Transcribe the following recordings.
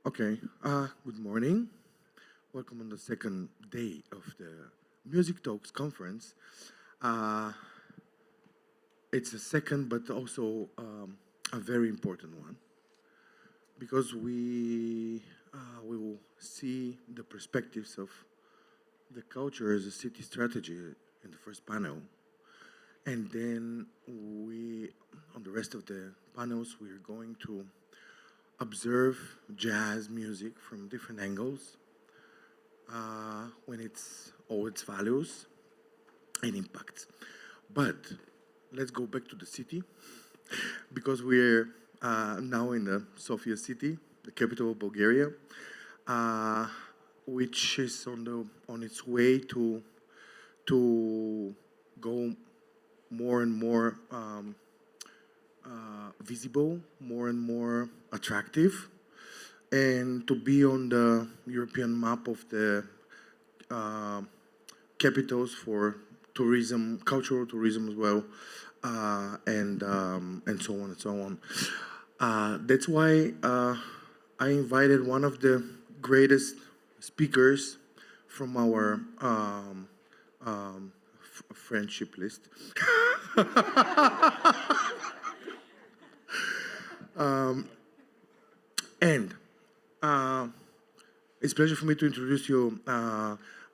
Okay, good morning. Welcome on the second day of the Music Talks conference. Uh, it's a second, but also a very important one because we will see the perspectives of the culture as a city strategy in the first panel, and then on the rest of the panels, we are going to observe jazz music from different angles when it's all its values and impacts. But let's go back to the city because we're now in the Sofia city, the capital of Bulgaria, which is on its way to go more and more visible, more and more attractive, and to be on the European map of the capitals for tourism, cultural tourism as well, and so on and so on. That's why I invited one of the greatest speakers from our friendship list. And it's a pleasure for me to introduce you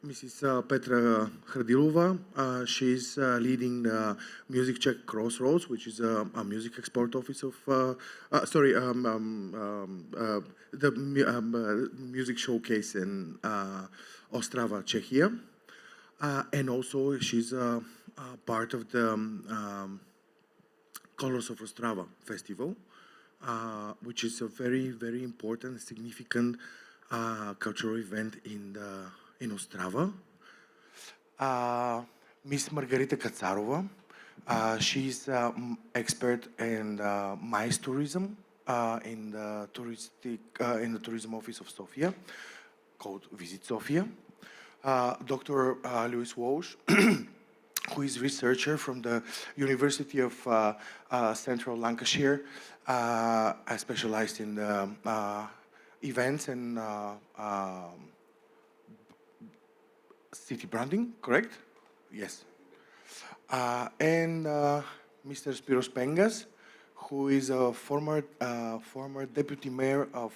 Mrs. Petra Hradilova. She's leading the Music Czech Crossroads, which is a music export office of, music showcase in Ostrava, Czechia. And also she's part of the Colors of Ostrava festival, which is a very, very important, significant cultural event in Ostrava. Miss Margarita Katsarova, she's expert in MICE tourism in the tourism office of Sofia, called Visit Sofia. Dr. Louis Walsh, who is researcher from the University of Central Lancashire, specialized in the events and city branding, correct? Yes. And Mr. Spiros Pengas, who is a former deputy mayor of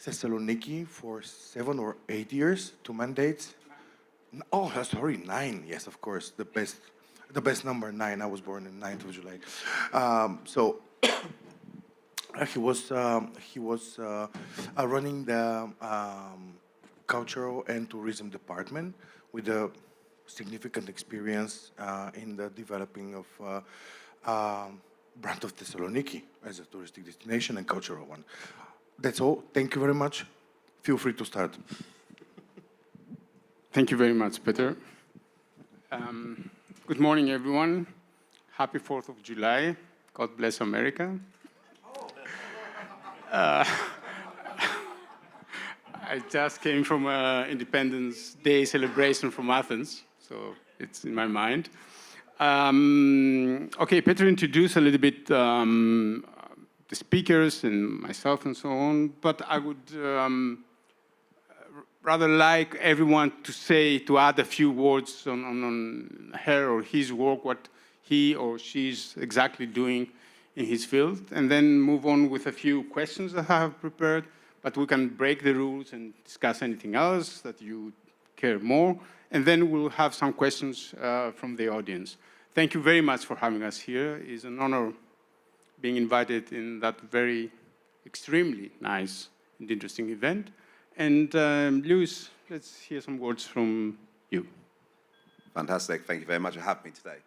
Thessaloniki for 7 or 8 years, 2 mandates. Oh, sorry, 9. Yes, of course, the best number, 9. I was born on 9th of July. So he was running the cultural and tourism department with a significant experience in the developing of brand of Thessaloniki as a touristic destination and cultural one. That's all. Thank you very much. Feel free to start. Thank you very much, Peter. Good morning, everyone. Happy 4th of July. God bless America. I just came from Independence Day celebration from Athens, so it's in my mind. Okay, Peter introduced a little bit the speakers and myself and so on, but I would rather like everyone to add a few words on her or his work, what he or she's exactly doing in his field, and then move on with a few questions that I have prepared, but we can break the rules and discuss anything else that you care more, and then we'll have some questions from the audience. Thank you very much for having us here. It's an honor being invited in that very extremely nice and interesting event. And Louis, let's hear some words from you. Fantastic. Thank you very much for having me today.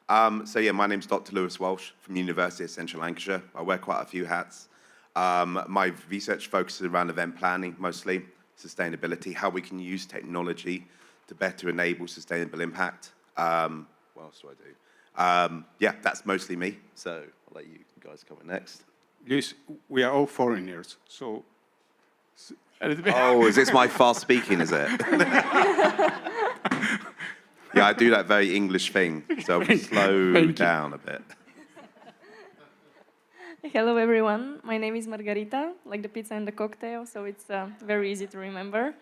My name's Dr. Louis Walsh from the University of Central Lancashire. I wear quite a few hats. My research focuses around event planning, mostly sustainability, how we can use technology to better enable sustainable impact. What else do I do? That's mostly me. So I'll let you guys come in next. Louis, we are all foreigners, so a little bit. Oh, is this my fast speaking, is it? Yeah, I do that very English thing, so I'll slow down a bit. Hello everyone, my name is Margarita, like the pizza and the cocktail, so it's very easy to remember.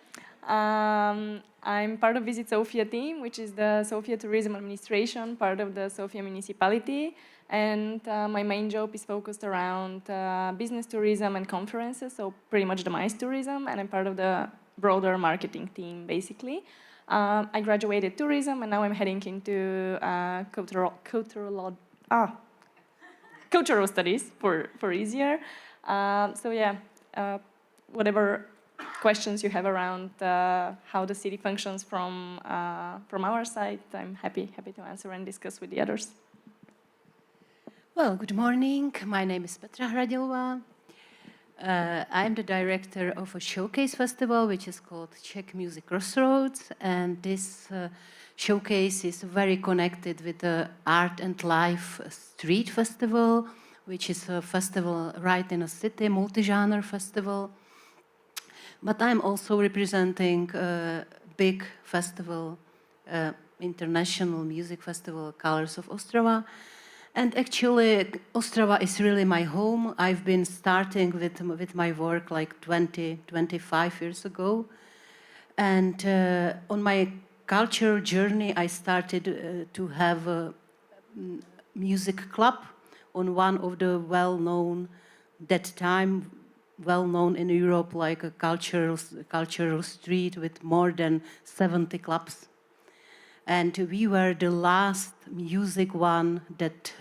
I'm part of Visit Sofia team, which is the Sofia Tourism Administration, part of the Sofia municipality, and my main job is focused around business tourism and conferences, so pretty much the MICE tourism, and I'm part of the broader marketing team, basically. I graduated tourism, and now I'm heading into cultural studies for easier. So yeah, whatever questions you have around how the city functions from our side, I'm happy to answer and discuss with the others. Well, good morning. My name is Petra Hradilova. I'm the director of a showcase festival, which is called Czech Music Crossroads, and this showcase is very connected with the Art and Life Street Festival, which is a festival right in a city, multi-genre festival. But I'm also representing a big festival, international music festival, Colors of Ostrava. And actually, Ostrava is really my home. I've been starting with my work like 25 years ago. And on my cultural journey, I started to have a music club on one of the well-known, that time, well-known in Europe, like a cultural street with more than 70 clubs. And we were the last music one that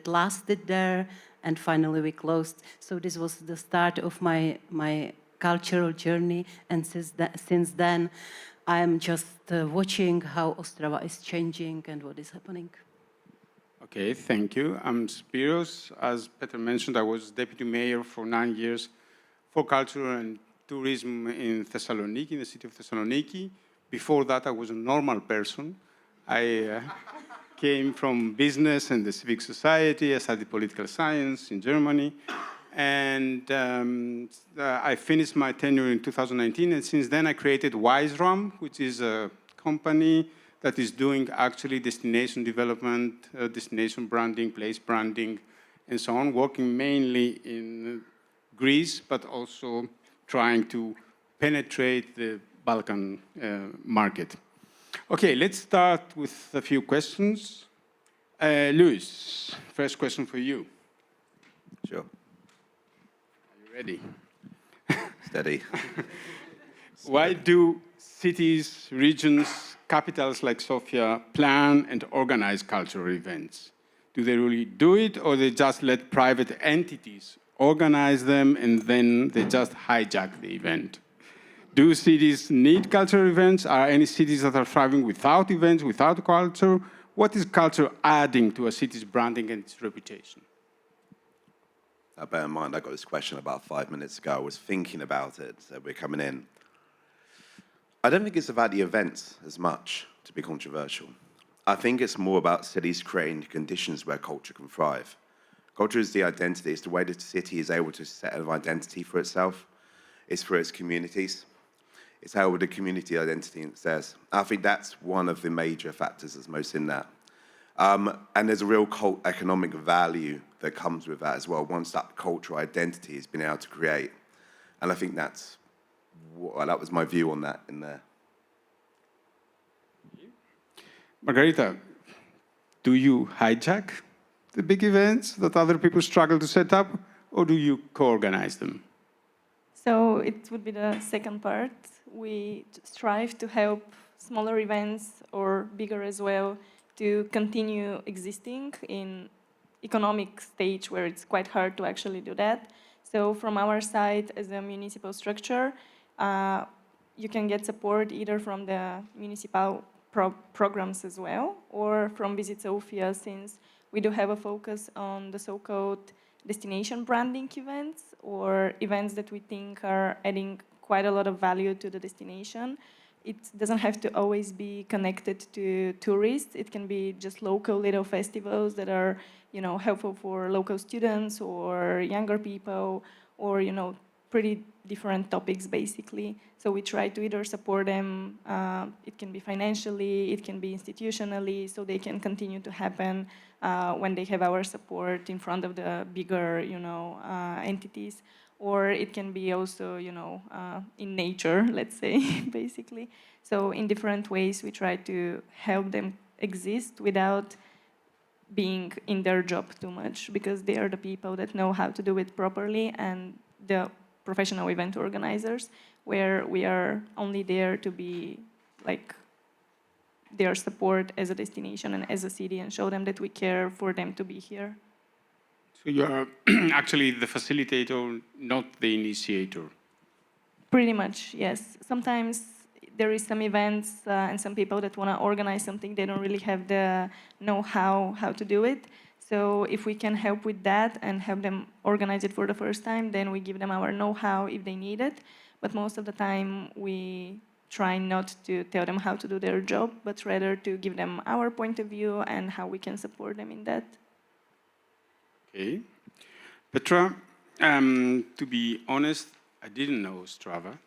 lasted there, and finally we closed. So this was the start of my cultural journey, and since then I am just watching how Ostrava is changing and what is happening. Okay, thank you. I'm Spiros. As Petra mentioned, I was deputy mayor for 9 years for culture and tourism in Thessaloniki, in the city of Thessaloniki. Before that, I was a normal person. I came from business and the civic society. I studied political science in Germany. And I finished my tenure in 2019. And since then, I created WiseRAM, which is a company that is doing actually destination development, destination branding, place branding, and so on, working mainly in Greece, but also trying to penetrate the Balkan market. Okay, let's start with a few questions. Luis, first question for you. Sure. Are you ready? Steady. Why do cities, regions, capitals like Sofia plan and organize cultural events? Do they really do it, or they just let private entities organize them and then they just hijack the event? Do cities need cultural events? Are any cities that are thriving without events, without culture? What is culture adding to a city's branding and its reputation? Now, bear in mind, I got this question about 5 minutes ago. I was thinking about it, so we're coming in. I don't think it's about the events as much, to be controversial. I think it's more about cities creating conditions where culture can thrive. Culture is the identity. It's the way the city is able to set an identity for itself. It's for its communities. It's how the community identity says. I think that's one of the major factors that's most in that. And there's a real economic value that comes with that as well, once that cultural identity has been able to create. And I think that was my view on that in there. Margarita, do you hijack the big events that other people struggle to set up, or do you co-organize them? So it would be the second part. We strive to help smaller events, or bigger as well, to continue existing in economic stage where it's quite hard to actually do that. So from our side, as a municipal structure, you can get support either from the municipal programs as well, or from Visit Sofia, since we do have a focus on the so-called destination branding events, or events that we think are adding quite a lot of value to the destination. It doesn't have to always be connected to tourists. It can be just local little festivals that are, helpful for local students or younger people, or, pretty different topics, basically. So we try to either support them, it can be financially, it can be institutionally, so they can continue to happen when they have our support in front of the bigger, entities. Or it can be also, in nature, let's say, basically. So in different ways, we try to help them exist without being in their job too much, because they are the people that know how to do it properly, and the professional event organizers, where we are only there to be like their support as a destination and as a city, and show them that we care for them to be here. So you are actually the facilitator, not the initiator. Pretty much, yes. Sometimes there is some events and some people that want to organize something, they don't really have the know-how how to do it. So if we can help with that and help them organize it for the first time, then we give them our know-how if they need it. But most of the time, we try not to tell them how to do their job, but rather to give them our point of view and how we can support them in that. Okay. Petra, to be honest, I didn't know Ostrava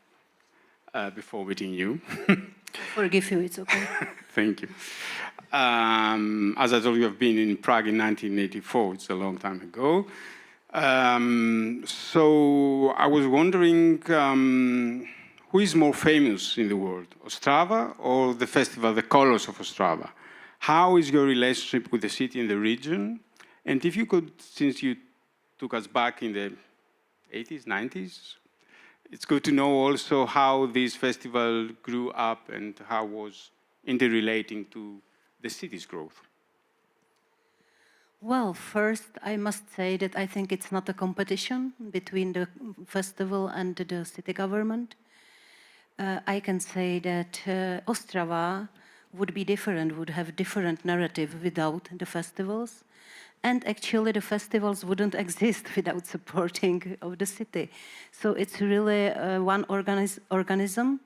before meeting you. Forgive you, it's okay. Thank you. As I told you, I've been in Prague in 1984. It's a long time ago. So I was wondering, who is more famous in the world, Ostrava or the festival, the Colors of Ostrava? How is your relationship with the city and the region? And if you could, since you took us back in the 80s, 90s, it's good to know also how this festival grew up and how was interrelating to the city's growth. Well, first, I must say that I think it's not a competition between the festival and the city government. I can say that Ostrava would be different, would have different narrative without the festivals. And actually, the festivals wouldn't exist without supporting of the city. So it's really one organism.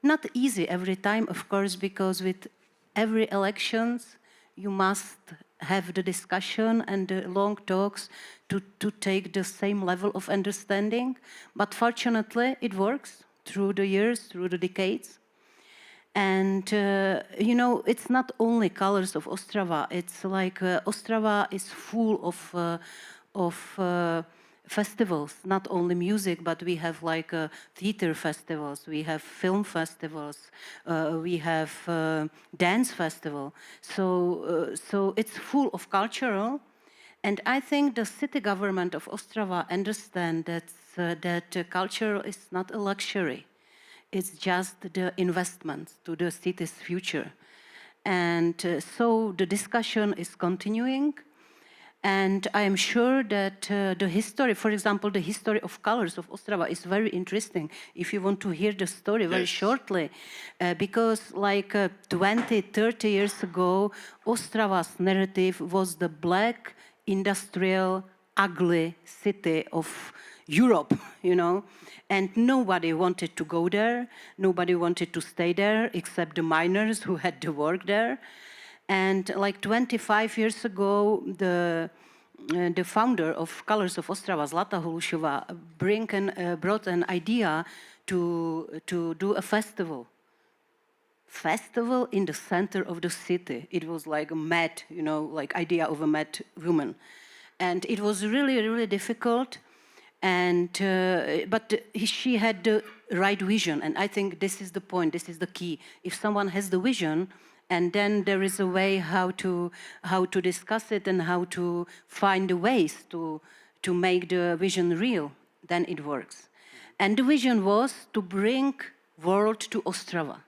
Not easy every time, of course, because with every elections, you must have the discussion and the long talks to take the same level of understanding. But fortunately, it works through the years, through the decades. And, it's not only colors of Ostrava. It's like Ostrava is full of festivals, not only music, but we have like theater festivals, we have film festivals, we have dance festival. So it's full of cultural. And I think the city government of Ostrava understand that culture is not a luxury. It's just the investment to the city's future. And so the discussion is continuing. And I am sure that the history, for example, the history of colors of Ostrava is very interesting. If you want to hear the story very shortly, because like 20, 30 years ago, Ostrava's narrative was the black, industrial, ugly city of Europe, and nobody wanted to go there. Nobody wanted to stay there except the miners who had to work there. And like 25 years ago, the founder of Colors of Ostrava, Zlata Holušová, brought an idea to do a festival. Festival in the center of the city. It was like a mad, like idea of a mad woman. And it was really, really difficult. And but she had the right vision, and I think this is the point. This is the key. If someone has the vision, and then there is a way how to discuss it and how to find the ways to make the vision real, then it works. And the vision was to bring world to Ostrava,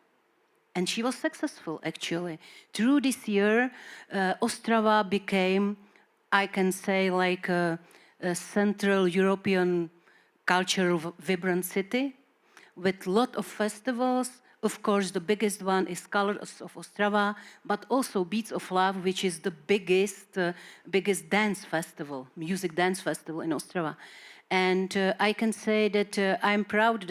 and she was successful actually. Through this year, Ostrava became, I can say, like a Central European cultural vibrant city with a lot of festivals. Of course, the biggest one is Colors of Ostrava, but also Beats of Love, which is the biggest dance festival, music dance festival in Ostrava. And I can say that I'm proud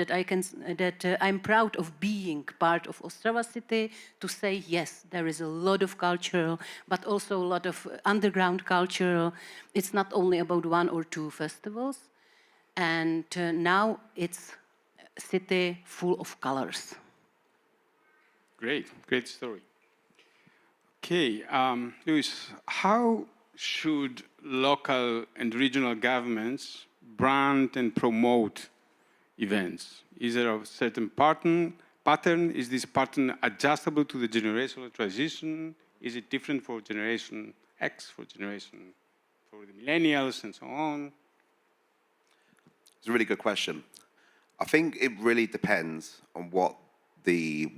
I'm proud of being part of Ostrava city, to say yes, there is a lot of cultural, but also a lot of underground cultural. It's not only about one or two festivals. And now it's a city full of colors. Great, great story. Okay, Luis, how should local and regional governments brand and promote events? Is there a certain pattern? Is this pattern adjustable to the generational transition? Is it different for Generation X, for the millennials, and so on? It's a really good question. I think it really depends on what the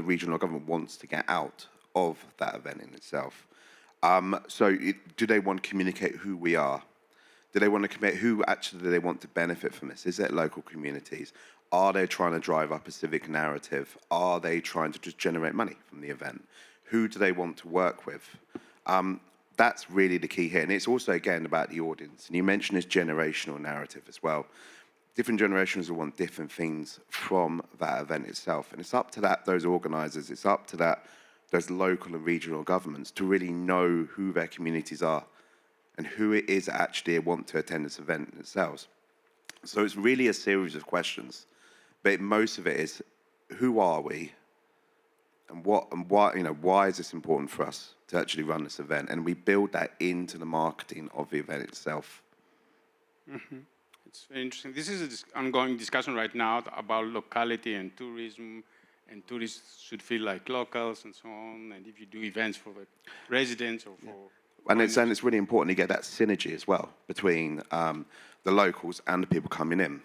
regional government wants to get out of that event in itself. Do they want to communicate who we are? Do they want to commit who actually do they want to benefit from this? Is it local communities? Are they trying to drive up a civic narrative? Are they trying to just generate money from the event? Who do they want to work with? That's really the key here. And it's also, again, about the audience. And you mentioned this generational narrative as well. Different generations will want different things from that event itself. And it's up to those organisers, it's up to those local and regional governments to really know who their communities are and who it is actually want to attend this event itself. So it's really a series of questions, but most of it is, who are we? And why is this important for us to actually run this event? And we build that into the marketing of the event itself. Mm-hmm. It's very interesting. This is an ongoing discussion right now about locality and tourism, and tourists should feel like locals and so on. And if you do events for the residents or for... And it's really important to get that synergy as well between the locals and the people coming in.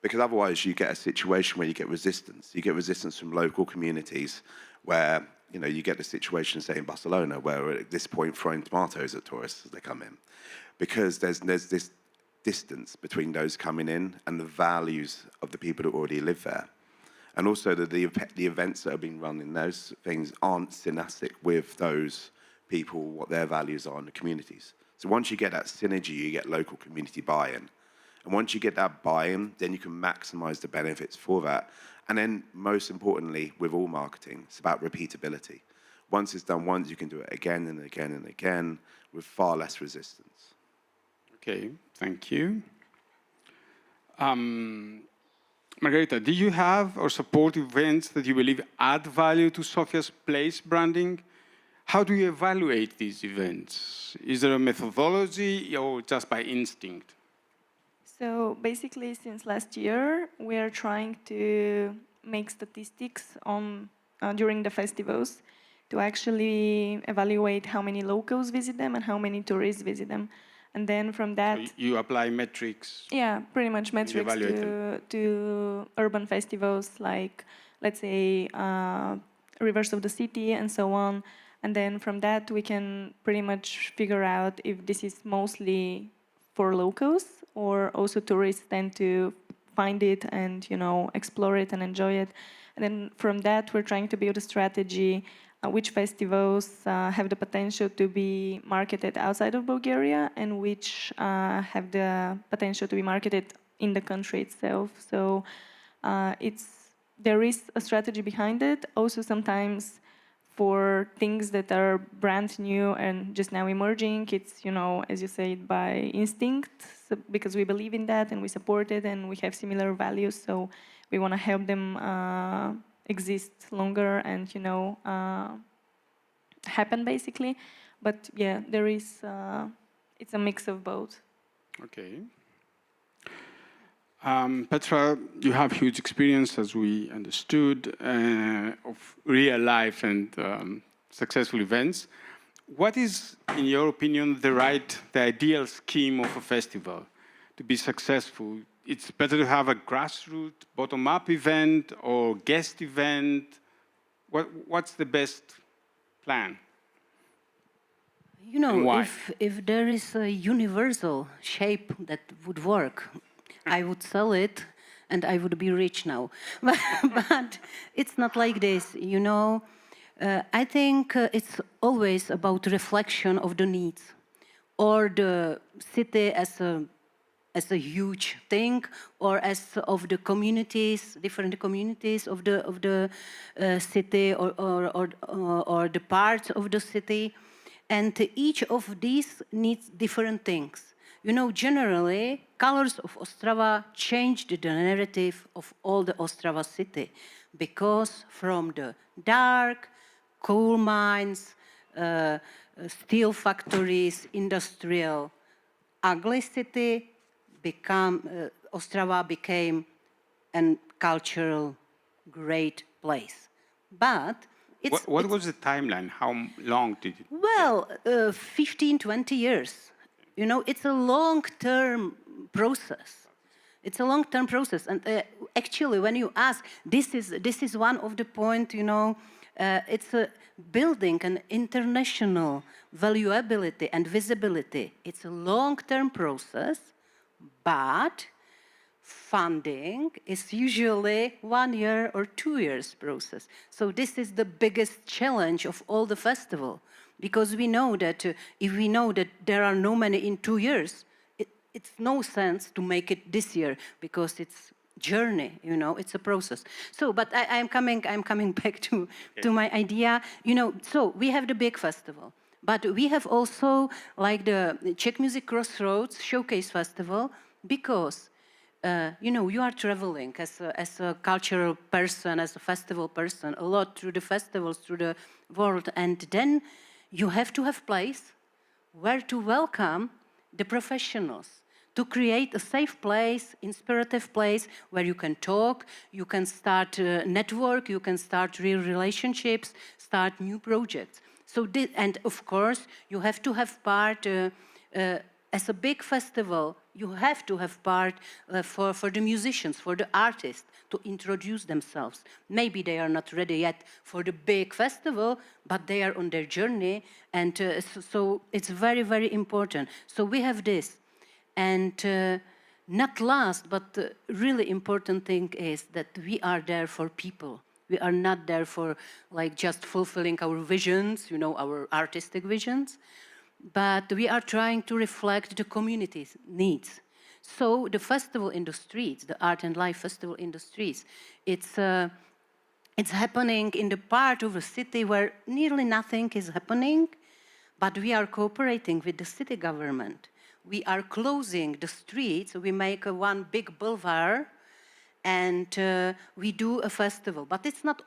Because otherwise you get a situation where you get resistance. You get resistance from local communities where, you get the situation, say, in Barcelona, where at this point throwing tomatoes at tourists as they come in. Because there's this distance between those coming in and the values of the people that already live there. And also the events that are being run in those things aren't synaptic with those people, what their values are in the communities. So once you get that synergy, you get local community buy-in. And once you get that buy-in, then you can maximize the benefits for that. And then most importantly, with all marketing, it's about repeatability. Once it's done once, you can do it again and again and again with far less resistance. Okay, thank you. Margarita, do you have or support events that you believe add value to Sofia's Place branding? How do you evaluate these events? Is there a methodology or just by instinct? So basically, since last year, we are trying to make statistics on during the festivals to actually evaluate how many locals visit them and how many tourists visit them. And then from that... So you apply metrics? Yeah, pretty much metrics to urban festivals like, let's say, Rivers of the City and so on. And then from that, we can pretty much figure out if this is mostly for locals or also tourists tend to find it and, explore it and enjoy it. And then from that, we're trying to build a strategy which festivals have the potential to be marketed outside of Bulgaria and which have the potential to be marketed in the country itself. So there is a strategy behind it. Also sometimes for things that are brand new and just now emerging, it's, as you said, by instinct, so because we believe in that and we support it and we have similar values. So we want to help them exist longer and, happen basically. But yeah, there is, it's a mix of both. Okay. Petra, you have huge experience, as we understood, of real life and successful events. What is, in your opinion, the ideal scheme of a festival to be successful? It's better to have a grassroots, bottom-up event or guest event. What's the best plan? If there is a universal shape that would work, I would sell it and I would be rich now. But it's not like this, I think it's always about reflection of the needs or the city as a huge thing, or as of the communities, different communities of the city, or the parts of the city, and each of these needs different things. Generally, colors of Ostrava changed the narrative of all the Ostrava city, because from the dark coal mines, steel factories, industrial, ugly city, Ostrava became a cultural great place. But What was the timeline? How long did it? well, 15, 20 years. You know, it's a long-term process. It's a long-term process. And actually, when you ask, this is one of the points, you know, it's building an international valuability and visibility. It's a long-term process, but funding is usually 1 year or 2 years process. So this is the biggest challenge of all the festival, because we know that if we know that there are no many in 2 years, it's no sense to make it this year, because it's journey, you know, it's a process. So, but I'm coming back to my idea, you know. So we have the big festival, but we have also like the Czech Music Crossroads Showcase Festival, because you know, you are traveling as a cultural person, as a festival person, a lot through the festivals, through the world, and then you have to have place where to welcome the professionals, to create a safe place, inspirative place where you can talk, you can start network, you can start real relationships, start new projects. So, and of course, you have to have part, as a big festival, you have to have part for the musicians, for the artists, to introduce themselves. Maybe they are not ready yet for the big festival, but they are on their journey, and so it's very, very important. So we have this. And not last, but the really important thing is that we are there for people. We are not there for like just fulfilling our visions, you know, our artistic visions, but we are trying to reflect the community's needs. So the festival in the streets, the art and life festival in the streets, it's happening in the part of a city where nearly nothing is happening, but we are cooperating with the city government. We are closing the streets, we make one big boulevard, and we do a festival. But it's not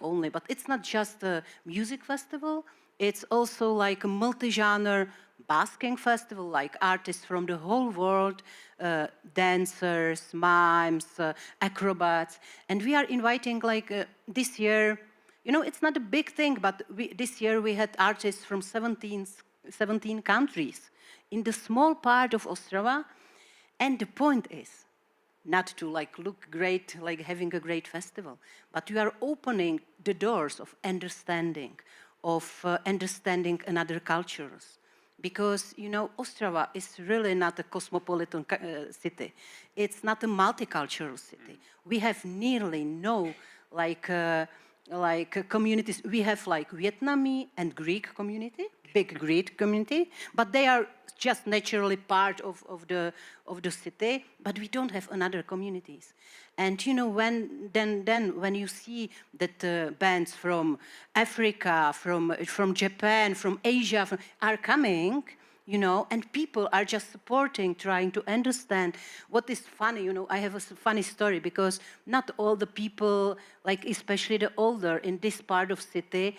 only, but it's not just a music festival, it's also like a multi-genre basking festival, like artists from the whole world, dancers, mimes, acrobats, and we are inviting like this year, you know, it's not a big thing, but this year we had artists from 17 countries in the small part of Ostrava, and the point is not to like look great, like having a great festival, but we are opening the doors of understanding another cultures. Because, you know, Ostrava is really not a cosmopolitan city. It's not a multicultural city. We have nearly no communities. We have like Vietnamese and Greek community, big Greek community, but they are just naturally part of the city, but we don't have another communities. And you know, when you see that bands from Africa, from Japan, from Asia are coming, you know, and people are just supporting, trying to understand. What is funny, you know, I have a funny story, because not all the people, like especially the older in this part of city,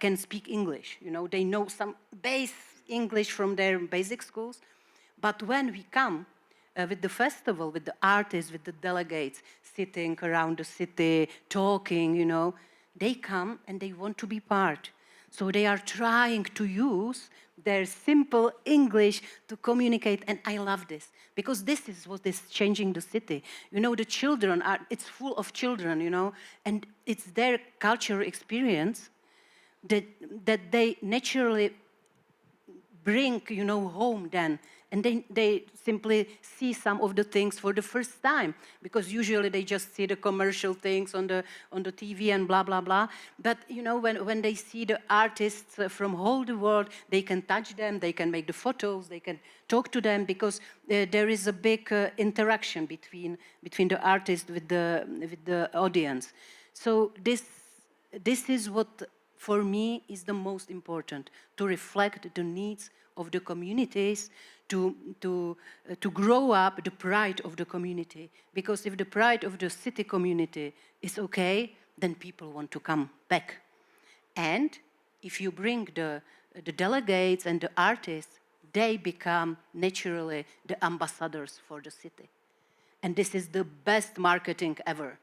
can speak English. You know, they know some base English from their basic schools. But when we come with the festival, with the artists, with the delegates, sitting around the city, talking, you know, they come and they want to be part. So they are trying to use their simple English to communicate, and I love this, because this is what is changing the city. You know, the children it's full of children, you know, and it's their cultural experience that they naturally bring, you know, home then, and they simply see some of the things for the first time, because usually they just see the commercial things on the TV and blah blah blah. But you know, when they see the artists from all the world, they can touch them, they can make the photos, they can talk to them, because there is a big interaction between the artist with the audience. So this is what for me is the most important, to reflect the needs of the communities to grow up the pride of the community. Because if the pride of the city community is okay, then people want to come back. And if you bring the delegates and the artists, they become naturally the ambassadors for the city. And this is the best marketing ever,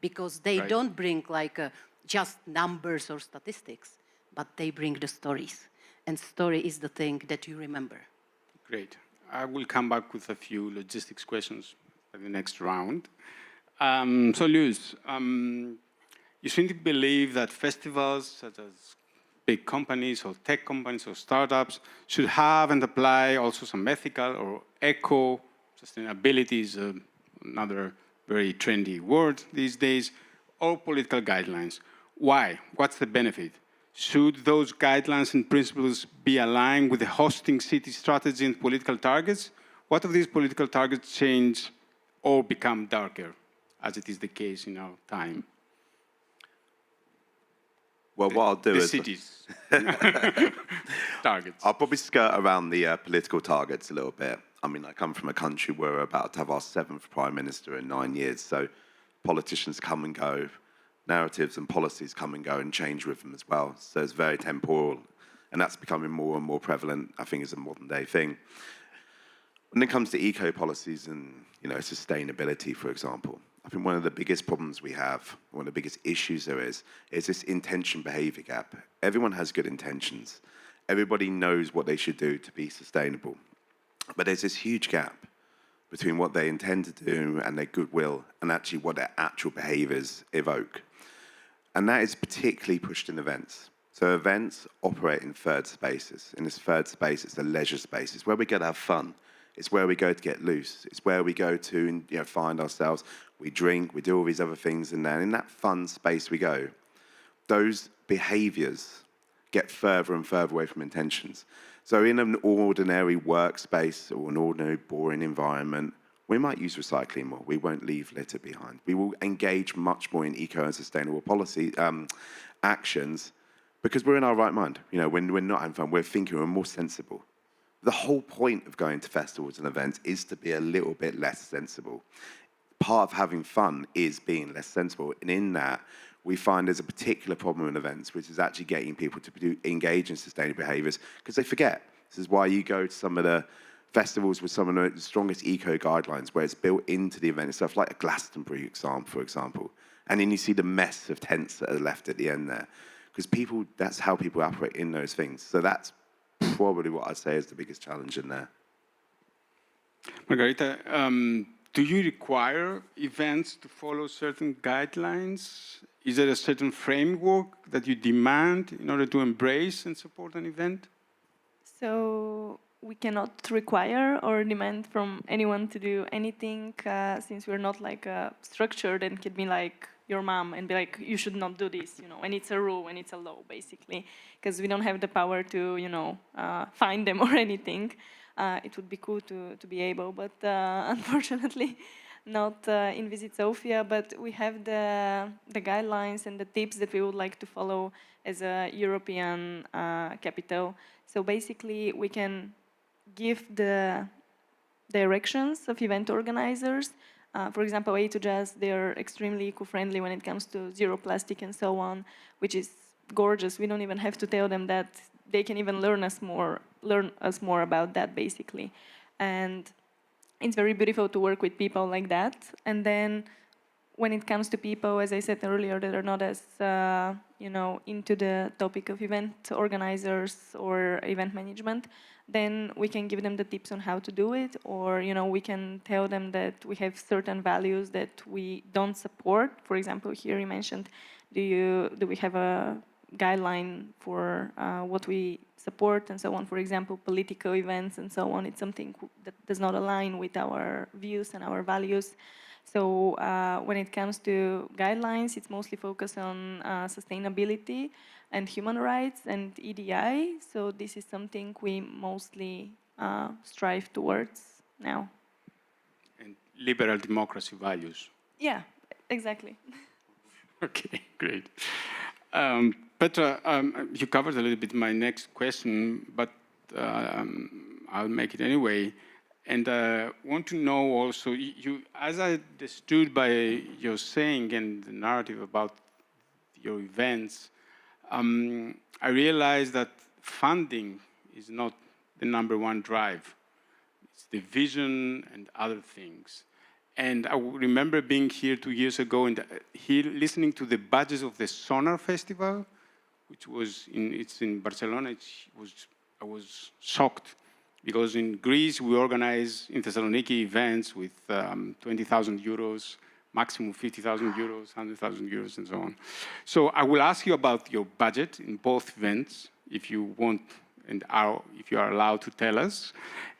because they don't bring like just numbers or statistics, but they bring the stories. And story is the thing that you remember. Great. I will come back with a few logistics questions for the next round. So, Luz, you seem to believe that festivals such as big companies or tech companies or startups should have and apply also some ethical or eco sustainability is another very trendy word these days, or political guidelines. Why? What's the benefit? Should those guidelines and principles be aligned with the hosting city strategy and political targets? What if these political targets change or become darker, as it is the case in our time? Well, what I'll do the is... cities. Targets. I'll probably skirt around the political targets a little bit. I mean, I come from a country where we're about to have our 7th Prime Minister in 9 years, so politicians come and go, narratives and policies come and go and change with them as well. So it's very temporal, and that's becoming more and more prevalent, I think, as a modern-day thing. When it comes to eco-policies and, sustainability, for example, I think one of the biggest problems we have, one of the biggest issues there is this intention-behaviour gap. Everyone has good intentions. Everybody knows what they should do to be sustainable. But there's this huge gap between what they intend to do and their goodwill and actually what their actual behaviours evoke. And that is particularly pushed in events. So events operate in third spaces. In this third space, it's the leisure space. It's where we go to have fun. It's where we go to get loose. It's where we go to find ourselves. We drink, we do all these other things, and then in that fun space we go. Those behaviours get further and further away from intentions. So in an ordinary workspace or an ordinary boring environment, we might use recycling more. We won't leave litter behind. We will engage much more in eco and sustainable policy actions because we're in our right mind. When we're not having fun, we're thinking, we're more sensible. The whole point of going to festivals and events is to be a little bit less sensible. Part of having fun is being less sensible. And in that, we find there's a particular problem in events, which is actually getting people to engage in sustainable behaviours because they forget. This is why you go to some of the festivals with some of the strongest eco guidelines where it's built into the event itself, like a Glastonbury for example. And then you see the mess of tents that are left at the end there. Because that's how people operate in those things. So that's probably what I'd say is the biggest challenge in there. Margarita, do you require events to follow certain guidelines? Is there a certain framework that you demand in order to embrace and support an event? So we cannot require or demand from anyone to do anything since we're not like structured and can be like your mom and be like, you should not do this, and it's a rule and it's a law, basically, because we don't have the power to, find them or anything. It would be cool to be able, but unfortunately not in Visit Sofia, but we have the guidelines and the tips that we would like to follow as a European capital. So basically we can give the directions of event organizers. For example, A2Jazz, they're extremely eco-friendly when it comes to zero plastic and so on, which is gorgeous. We don't even have to tell them that. They can even learn us more about that, basically. And it's very beautiful to work with people like that. And then when it comes to people, as I said earlier, that are not as into the topic of event organizers or event management, then we can give them the tips on how to do it, or we can tell them that we have certain values that we don't support. For example, here you mentioned, do we have a guideline for what we support and so on? For example, political events and so on. It's something that does not align with our views and our values. So when it comes to guidelines, it's mostly focused on sustainability and human rights and EDI. So this is something we mostly strive towards now. And liberal democracy values. Yeah, exactly. Okay, great. Petra, you covered a little bit my next question, but I'll make it anyway. And want to know also, as I understood by your saying and the narrative about your events, I realized that funding is not the #1 drive. It's the vision and other things. And I remember being here 2 years ago and here listening to the budgets of the Sonar Festival, which was in Barcelona. I was shocked because in Greece we organize in Thessaloniki events with 20,000 euros, maximum 50,000 euros, 100,000 euros, and so on. So I will ask you about your budget in both events, if you want and if you are allowed to tell us.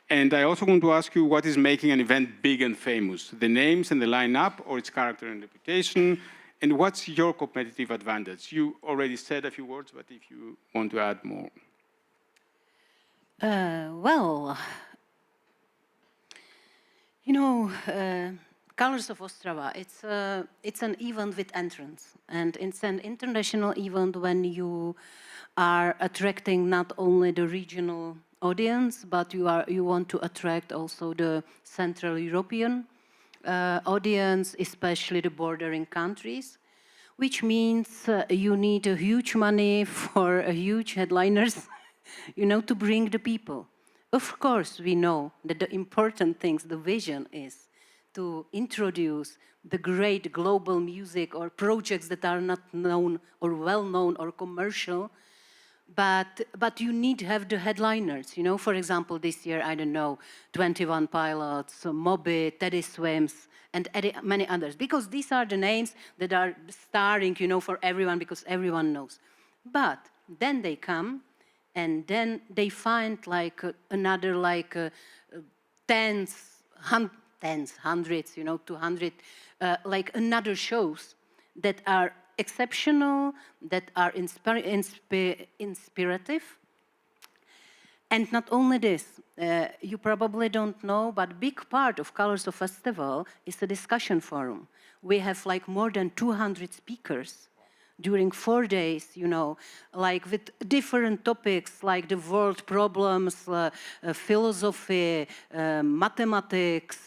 And I also want to ask you what is making an event big and famous, the names and the lineup, or its character and reputation, and what's your competitive advantage? You already said a few words, but if you want to add more. Well, you know, Colors of Ostrava, it's an event with entrance, and it's an international event when you are attracting not only the regional audience, but you want to attract also the Central European audience, especially the bordering countries, which means you need a huge money for a huge headliners, you know, to bring the people. Of course, we know that the important things, the vision is to introduce the great global music or projects that are not known or well-known or commercial, but you need to have the headliners, you know. For example, this year, I don't know, 21 Pilots, Moby, Teddy Swims, and many others, because these are the names that are starring, you know, for everyone, because everyone knows. But then they come, and then they find like another like tens, hundreds, you know, 200, like another shows that are exceptional, that are inspirative. And not only this, you probably don't know, but a big part of Colors of Festival is a discussion forum. We have like more than 200 speakers during 4 days, you know, like with different topics like the world problems, philosophy, mathematics,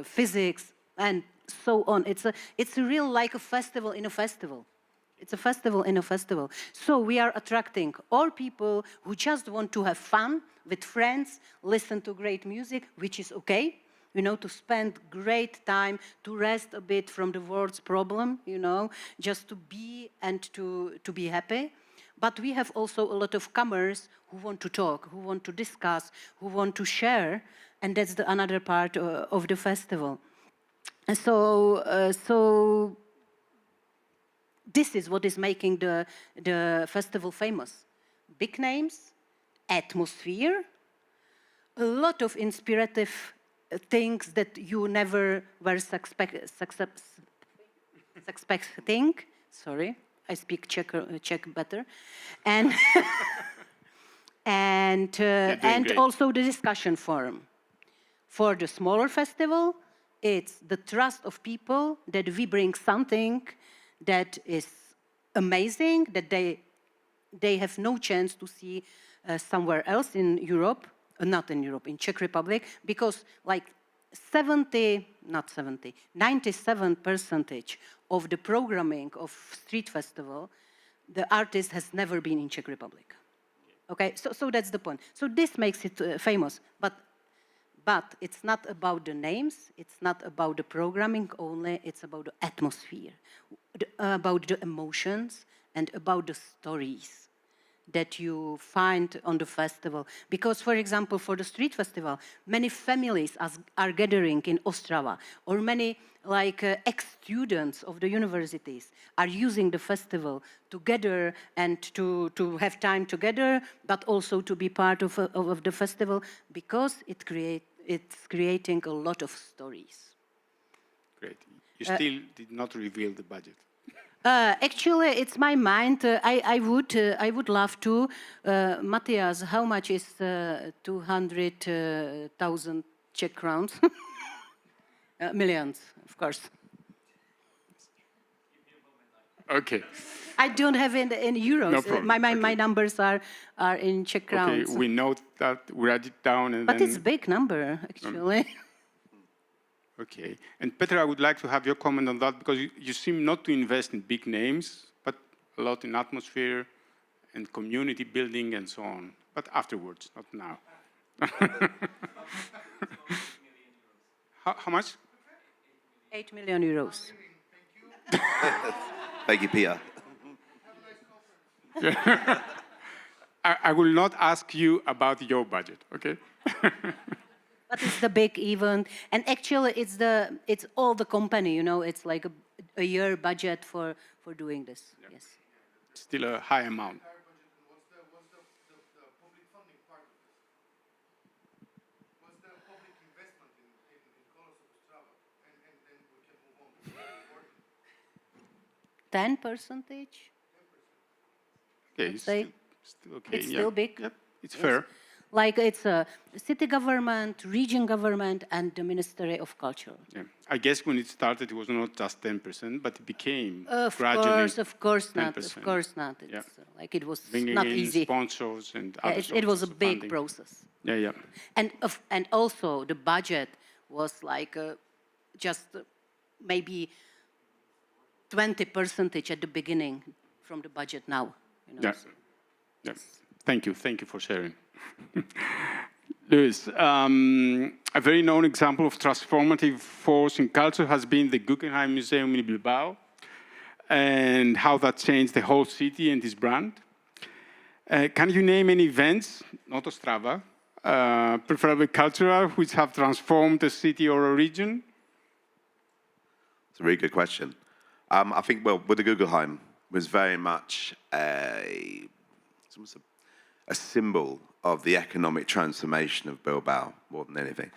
physics, and so on. It's a real like a festival in a festival. It's a festival in a festival. So we are attracting all people who just want to have fun with friends, listen to great music, which is okay, you know, to spend great time, to rest a bit from the world's problem, you know, just to be and to be happy. But we have also a lot of comers who want to talk, who want to discuss, who want to share, and that's another part of the festival. And so this is what is making the festival famous. Big names, atmosphere, a lot of inspirative things that you never were expecting. Sorry, I speak Czech better. And and also the discussion forum. For the smaller festival, it's the trust of people that we bring something that is amazing, that they have no chance to see somewhere else in Europe, not in Europe, in Czech Republic, because like 97% of the programming of street festival, the artist has never been in Czech Republic. Okay, so that's the point. So this makes it famous, but it's not about the names, it's not about the programming only, it's about the atmosphere, about the emotions, and about the stories that you find on the festival. Because, for example, for the street festival, many families are gathering in Ostrava, or many like ex-students of the universities are using the festival to gather and to have time together, but also to be part of the festival, because it's creating a lot of stories. Great. You still did not reveal the budget. Actually, it's my mind. I would love to. Matthias, how much is 200,000 Czech crowns? Millions, of course. Okay. I don't have in euros. No problem. My Okay. numbers are in Czech Okay, crowns. we note that, we write it down, and But then... it's a big number, actually. Okay. And Petra, I would like to have your comment on that, because you seem not to invest in big names, but a lot in atmosphere and community building and so on. But afterwards, not now. How much? 8 million euros. Thank you, Peter. I will not ask you about your budget, okay? But it's the big event, and actually, it's all the company. You know, it's like a year budget for doing this. Yeah. Yes. Still a high amount. What's the public funding part of this? What's the public investment in Colors of Ostrava? And then we can move on to the 10%. Okay, it's say still okay. it's yeah. still big. Yep, it's fair. Like it's a city government, region government, and the Ministry of Culture. Yeah. I guess when it started, it was not just 10%, but it became Of gradually course not. 10%. Of course not. It's Yeah. like it was bringing not in easy. sponsors and Yeah, other it was a sources of big funding. process. Yeah, yeah. And also the budget was like just maybe 20% at the beginning from the budget now. You know, Yeah. so. Yeah. Thank you for sharing. Luis, a very known example of transformative force in culture has been the Guggenheim Museum in Bilbao, and how that changed the whole city and its brand. Can you name any events, not Ostrava, preferably cultural, which have transformed a city or a region? It's a really good question. I think, well, with the Guggenheim was very much a symbol of the economic transformation of Bilbao more than anything.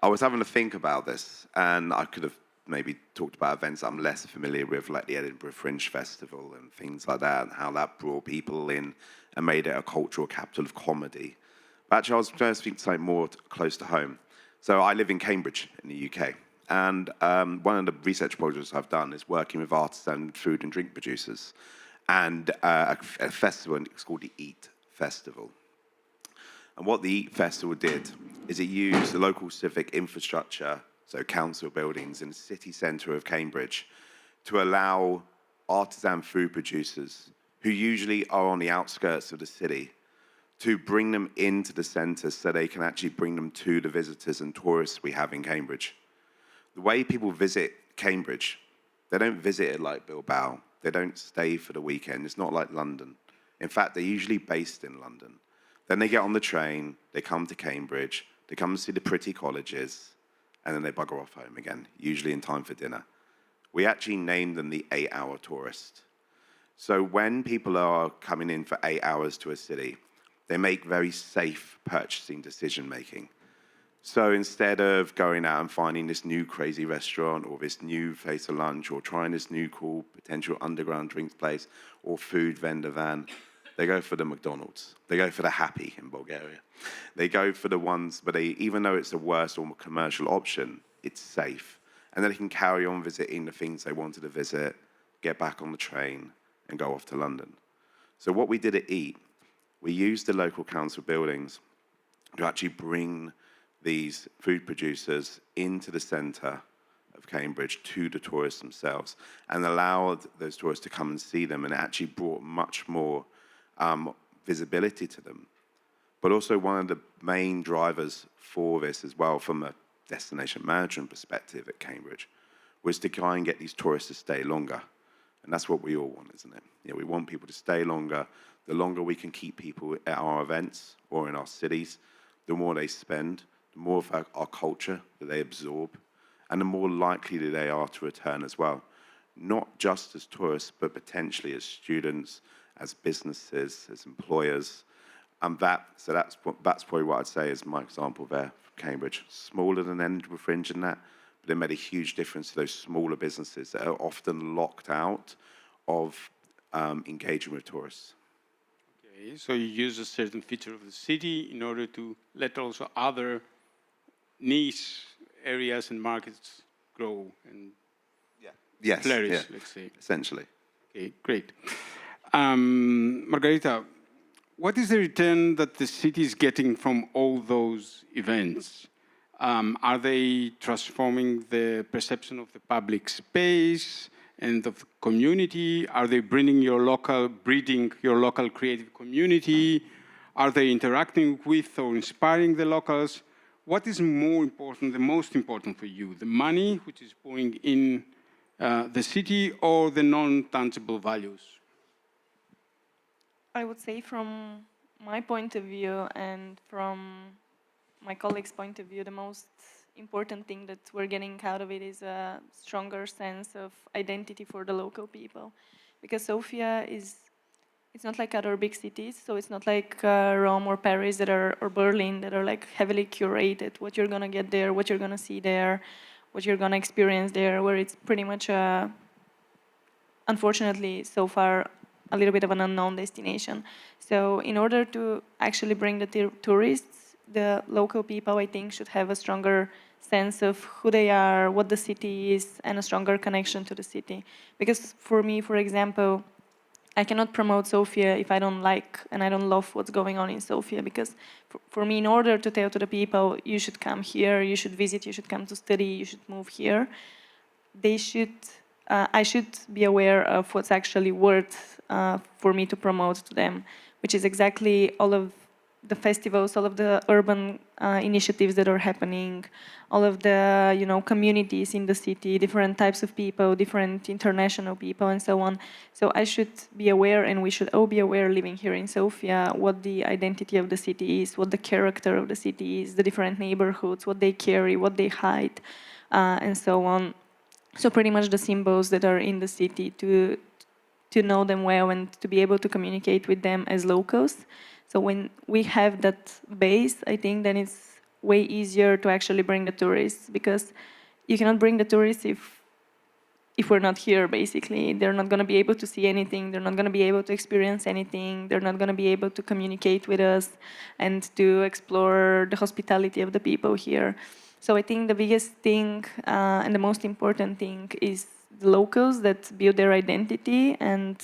I was having to think about this, and I could have maybe talked about events I'm less familiar with, like the Edinburgh Fringe Festival and things like that, and how that brought people in and made it a cultural capital of comedy. But actually, I was trying to speak to something more close to home. So I live in Cambridge in the UK, and one of the research projects I've done is working with artisan food and drink producers, and a festival, and it's called the EAT Festival. And what the EAT Festival did is it used the local civic infrastructure, so council buildings in the city centre of Cambridge, to allow artisan food producers, who usually are on the outskirts of the city, to bring them into the centre so they can actually bring them to the visitors and tourists we have in Cambridge. The way people visit Cambridge, they don't visit it like Bilbao. They don't stay for the weekend. It's not like London. In fact, they're usually based in London. Then they get on the train, they come to Cambridge, they come and see the pretty colleges, and then they bugger off home again, usually in time for dinner. We actually named them the 8-hour tourist. So when people are coming in for 8 hours to a city, they make very safe purchasing decision-making. So instead of going out and finding this new crazy restaurant or this new place of lunch or trying this new cool potential underground drinks place or food vendor van, they go for the McDonald's. They go for the Happy in Bulgaria. They go for the ones, but even though it's a worse or more commercial option, it's safe. And then they can carry on visiting the things they wanted to visit, get back on the train, and go off to London. So what we did at EAT, we used the local council buildings to actually bring these food producers into the centre of Cambridge to the tourists themselves and allowed those tourists to come and see them, and it actually brought much more visibility to them. But also one of the main drivers for this as well from a destination management perspective at Cambridge was to try and get these tourists to stay longer. And that's what we all want, isn't it? You know, we want people to stay longer. The longer we can keep people at our events or in our cities, the more they spend, the more of our culture that they absorb, and the more likely that they are to return as well. Not just as tourists, but potentially as students, as businesses, as employers. And that's probably what I'd say is my example there from Cambridge. Smaller than Edinburgh Fringe and that, but it made a huge difference to those smaller businesses that are often locked out of engaging with tourists. Okay, so you use a certain feature of the city in order to let also other niche areas and markets grow and flourish, let's say. Essentially. Okay, great. Margarita, what is the return that the city is getting from all those events? Are they transforming the perception of the public space and of the community? Are they breeding your local creative community? Are they interacting with or inspiring the locals? What is more important, the most important for you? The money, which is pouring in the city, or the non-tangible values? I would say from my point of view and from my colleagues' point of view, the most important thing that we're getting out of it is a stronger sense of identity for the local people. Because Sofia it's not like other big cities, so it's not like Rome or Paris or Berlin that are like heavily curated, what you're gonna get there, what you're gonna see there, what you're gonna experience there, where it's pretty much unfortunately, so far, a little bit of an unknown destination. So in order to actually bring the tourists, the local people, I think, should have a stronger sense of who they are, what the city is, and a stronger connection to the city. Because for me, for example, I cannot promote Sofia if I don't like and I don't love what's going on in Sofia. Because for me, in order to tell to the people, you should come here, you should visit, you should come to study, you should move here, I should be aware of what's actually worth for me to promote to them, which is exactly all of the festivals, all of the urban initiatives that are happening, all of the communities in the city, different types of people, different international people, and so on. So I should be aware, and we should all be aware, living here in Sofia, what the identity of the city is, what the character of the city is, the different neighborhoods, what they carry, what they hide, and so on. So pretty much the symbols that are in the city, to know them well and to be able to communicate with them as locals. So when we have that base, I think then it's way easier to actually bring the tourists, because you cannot bring the tourists if we're not here, basically. They're not going to be able to see anything. They're not going to be able to experience anything. They're not going to be able to communicate with us and to explore the hospitality of the people here. So I think the biggest thing and the most important thing is the locals that build their identity and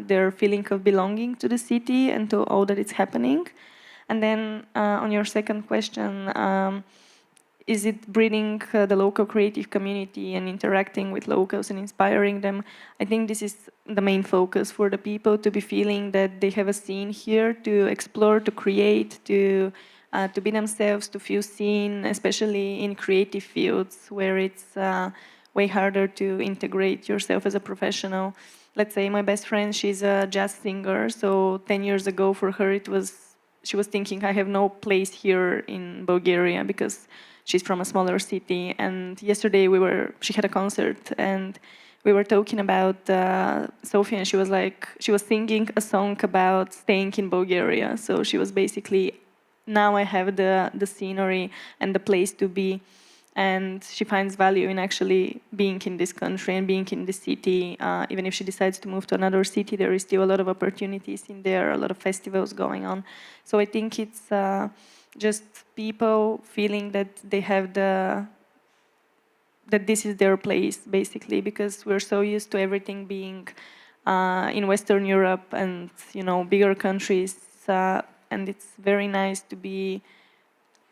their feeling of belonging to the city and to all that is happening. And then on your second question, is it breeding the local creative community and interacting with locals and inspiring them? I think this is the main focus for the people, to be feeling that they have a scene here to explore, to create, to be themselves, to feel seen, especially in creative fields where it's way harder to integrate yourself as a professional. Let's say my best friend, she's a jazz singer, so 10 years ago for her she was thinking, I have no place here in Bulgaria because she's from a smaller city. And yesterday she had a concert and we were talking about Sofia, and she was singing a song about staying in Bulgaria. So she was basically, now I have the scenery and the place to be. And she finds value in actually being in this country and being in this city. Even if she decides to move to another city, there is still a lot of opportunities in there, a lot of festivals going on. So I think it's just people feeling that they have that this is their place, basically, because we're so used to everything being in Western Europe and bigger countries, and it's very nice to be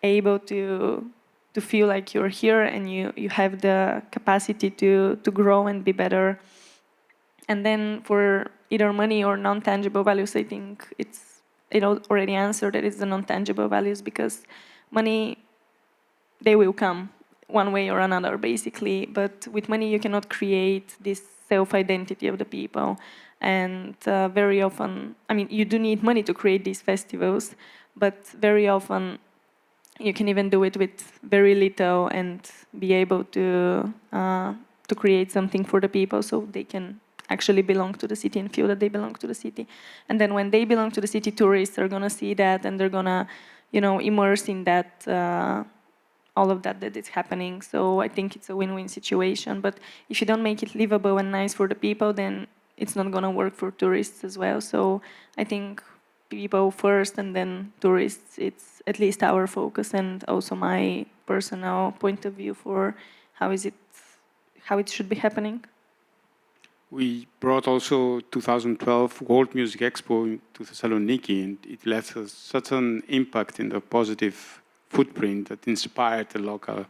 able to feel like you're here and you have the capacity to grow and be better. And then for either money or non-tangible values, I think it already answered that it's the non-tangible values, because money, they will come one way or another, basically. But with money, you cannot create this self-identity of the people. And very often, you do need money to create these festivals, but very often you can even do it with very little and be able to create something for the people so they can actually belong to the city and feel that they belong to the city. And then when they belong to the city, tourists are going to see that and they're going to, immerse in that, all of that is happening. So I think it's a win-win situation. But if you don't make it livable and nice for the people, then it's not going to work for tourists as well. So I think people first and then tourists, it's at least our focus, and also my personal point of view for how it should be happening. We brought also 2012 World Music Expo to Thessaloniki, and it left us such an impact in the positive footprint that inspired the local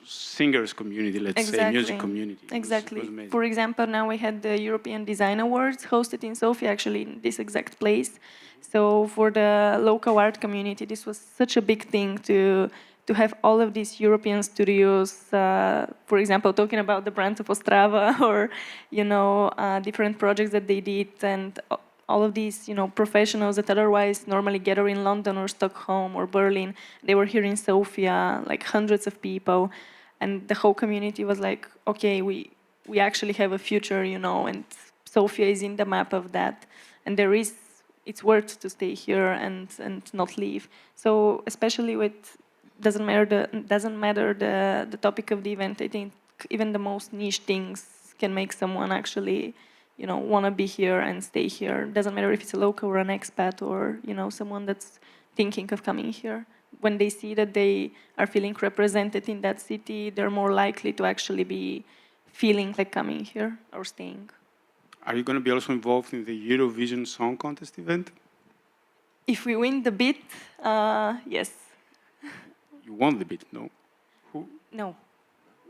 singers community, let's say, music community. Exactly. It was amazing. For example, now we had the European Design Awards hosted in Sofia, actually in this exact place. So for the local art community, this was such a big thing to have all of these European studios, for example, talking about the brand of Ostrava or, different projects that they did, and all of these, professionals that otherwise normally gather in London or Stockholm or Berlin, they were here in Sofia, like hundreds of people, and the whole community was like, okay, we actually have a future, and Sofia is in the map of that, and it's worth to stay here and not leave. So especially with doesn't matter the topic of the event. I think even the most niche things can make someone actually, want to be here and stay here. Doesn't matter if it's a local or an expat or someone that's thinking of coming here. When they see that they are feeling represented in that city, they're more likely to actually be feeling like coming here or staying. Are you going to be also involved in the Eurovision Song Contest event? If we win the bid, yes. You won the bid, no? No.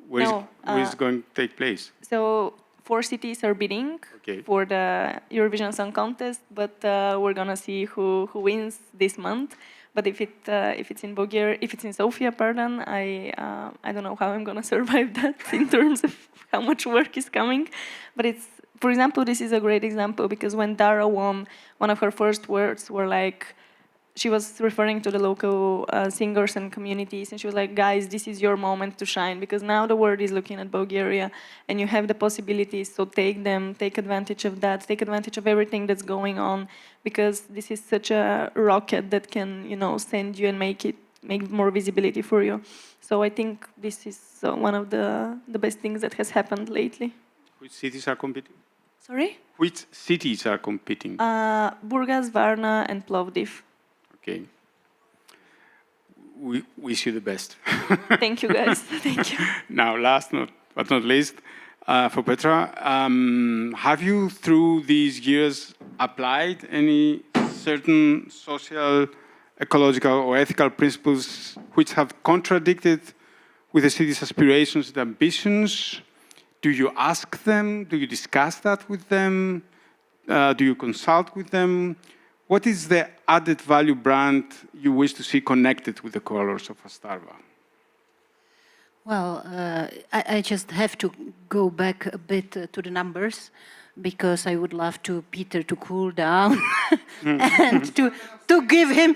Where is No, it going to take place? So 4 cities are bidding for the Eurovision Song Contest, but we're gonna see who wins this month. But if it's in Bulgaria, if it's in Sofia, pardon, I don't know how I'm gonna survive that in terms of how much work is coming. But for example, this is a great example because when Dara won, one of her first words were like, she was referring to the local singers and communities, and she was like, guys, this is your moment to shine, because now the world is looking at Bulgaria, and you have the possibilities, so take advantage of that, take advantage of everything that's going on, because this is such a rocket that can, send you and make more visibility for you. So I think this is one of the best things that has happened lately. Which cities are competing? Sorry? Which cities are competing? Burgas, Varna, and Plovdiv. Okay. We wish you the best. Thank you, guys. Thank you. Now, last but not least, for Petra, have you, through these years, applied any certain social, ecological, or ethical principles which have contradicted with the city's aspirations and ambitions? Do you ask them? Do you discuss that with them? Do you consult with them? What is the added value brand you wish to see connected with the colors of Ostrava? Well, I just have to go back a bit to the numbers, because I would love Peter to cool down and to give him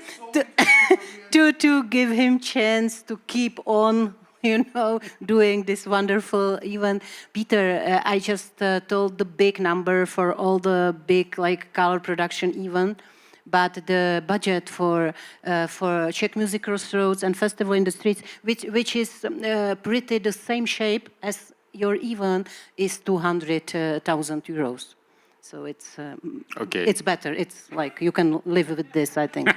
to give him chance to keep on, doing this wonderful event. Peter, I just told the big number for all the big color production event. But the budget for Czech Music Crossroads and Festival in the Streets, which is pretty the same shape as your event, is 200,000 euros. So it's it's better. It's like you can live with this, I think.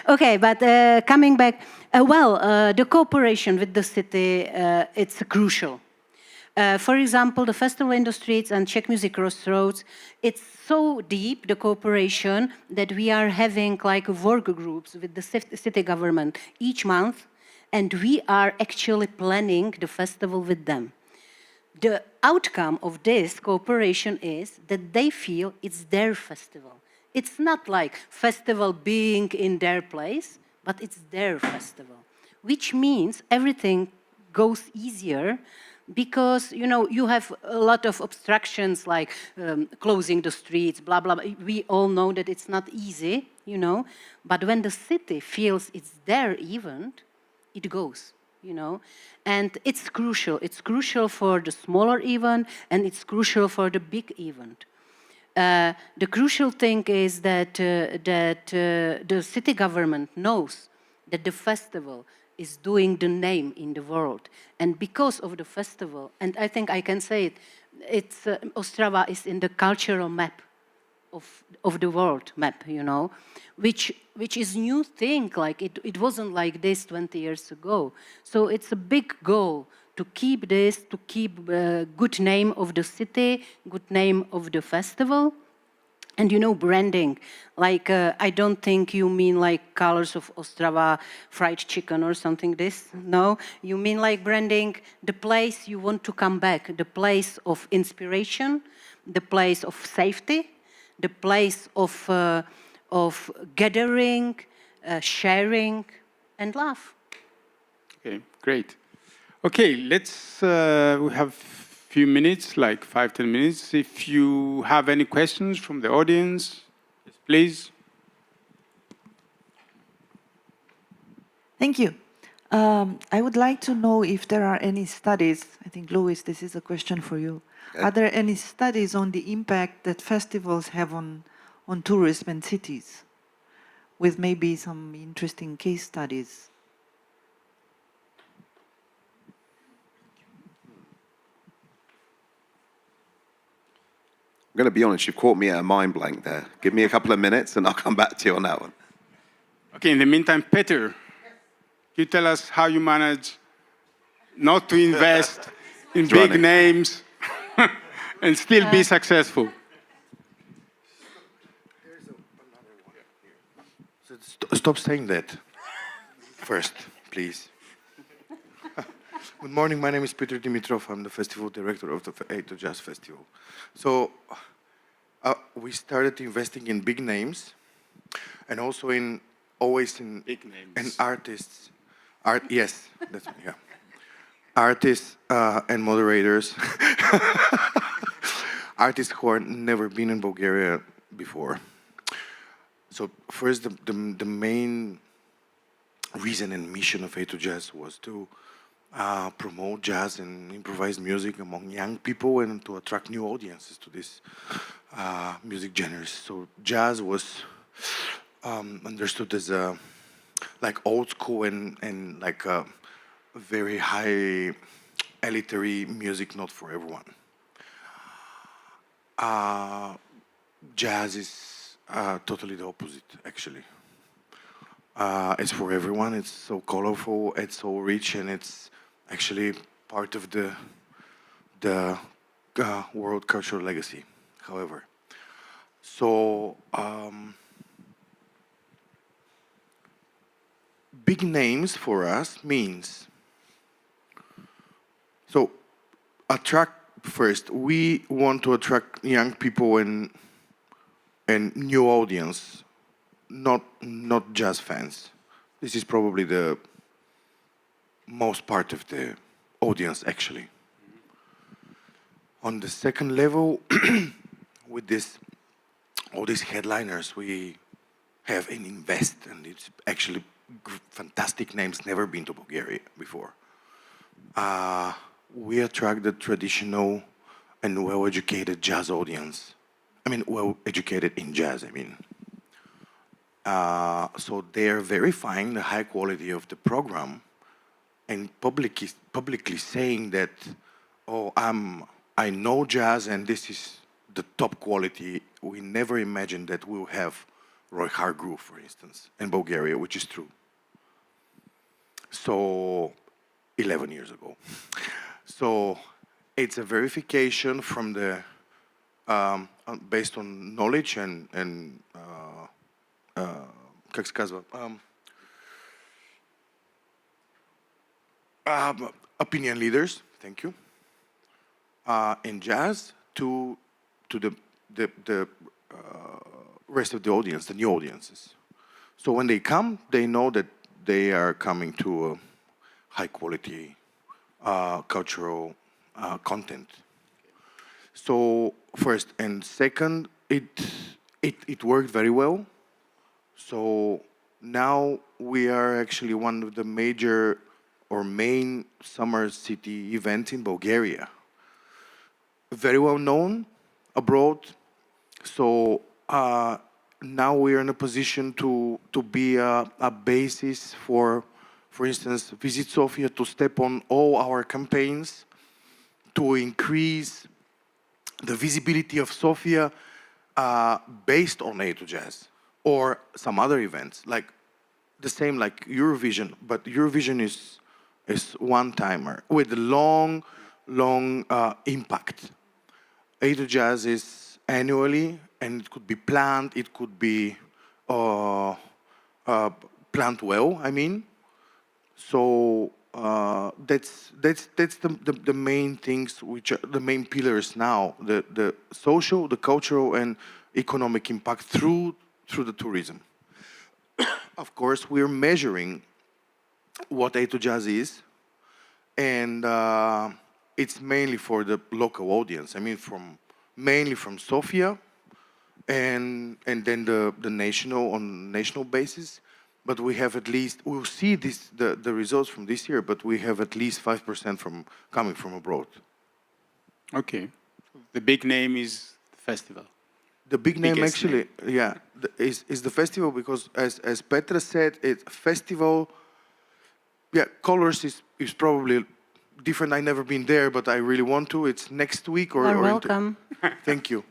Okay, but coming back, the cooperation with the city, it's crucial. For example, the Festival in the Streets and Czech Music Crossroads, it's so deep, the cooperation, that we are having work groups with the city government each month, and we are actually planning the festival with them. The outcome of this cooperation is that they feel it's their festival. It's not like festival being in their place, but it's their festival, which means everything goes easier, because you have a lot of obstructions like closing the streets, blah blah blah. We all know that it's not easy, but when the city feels it's their event, it goes, and it's crucial. It's crucial for the smaller event, and it's crucial for the big event. The crucial thing is that the city government knows that the festival is doing the name in the world. And because of the festival, and I think I can say it, Ostrava is in the cultural map of the world map, which is new thing. It wasn't like this 20 years ago. So it's a big goal to keep this, to keep good name of the city, good name of the festival. And you know, branding, like, I don't think you mean like colors of Ostrava, fried chicken or something this, no? You mean like branding the place you want to come back, the place of inspiration, the place of safety, the place of gathering, sharing, and love. Okay, great. Okay, let's, we have few minutes, like 5-10 minutes. If you have any questions from the audience, yes, please. Thank you. I would like to know if there are any studies, I think, Louis, this is a question for you. Okay. Are there any studies on the impact that festivals have on tourism and cities, with maybe some interesting case studies? I'm going to be honest, you've caught me at a mind blank there. Give me a couple of minutes and I'll come back to you on that one. Okay, in the meantime, Peter, you tell us how you manage not to invest in big Running. names and still be successful. Stop saying that first, please. Good morning, my name is Peter Dimitrov. I'm the festival director of the A2 Jazz Festival. So we started investing in big names and also always in Big names. and artists. Yes, that's yeah. Artists and moderators. Artists who have never been in Bulgaria before. So first, the main reason and mission of A2 Jazz was to promote jazz and improvised music among young people and to attract new audiences to these music genres. So jazz was understood as like old school and like a very high elitary music, not for everyone. Jazz is totally the opposite, actually. It's for everyone. It's so colorful. It's so rich, and it's actually part of the world cultural legacy. However, so big names for us means so attract first. We want to attract young people and new audience. Not jazz fans. This is probably the most part of the audience, actually. On the second level, with all these headliners we have and invest, and it's actually fantastic names, never been to Bulgaria before. We attract the traditional and well-educated jazz audience. I mean, well-educated in jazz, I mean. So they're verifying the high quality of the program and publicly saying that, oh, I know jazz and this is the top quality. We never imagined that we'll have Roy Hargrove, for instance, in Bulgaria, which is true. So 11 years ago. So it's a verification from the based on knowledge and как се казва, opinion leaders, thank you, in jazz to the rest of the audience, the new audiences. So when they come, they know that they are coming to a high quality cultural content. So first and second, it worked very well. So now we are actually one of the major or main summer city events in Bulgaria. Very well known abroad. So now we are in a position to be a basis for instance, Visit Sofia, to step on all our campaigns to increase the visibility of Sofia based on A2 Jazz. Or some other events, like the same like Eurovision, but Eurovision is It's one-timer with a long, long impact. A2 Jazz is annually, and it could be planned, it could be planned well, I mean. So that's the main things, which are the main pillars now, the social, the cultural, and economic impact through the tourism. Of course, we're measuring what A2 Jazz is, and it's mainly for the local audience. I mean, mainly from Sofia, and then the national basis. But we have at least, we'll see the results from this year, but we have at least 5% coming from abroad. Okay. The big name is the festival. The big name Biggest actually, yeah, is the festival, because as Petra said, it's festival. Yeah, Colors is probably different. I've never been there, but I really want to. It's next week You are welcome. Thank you.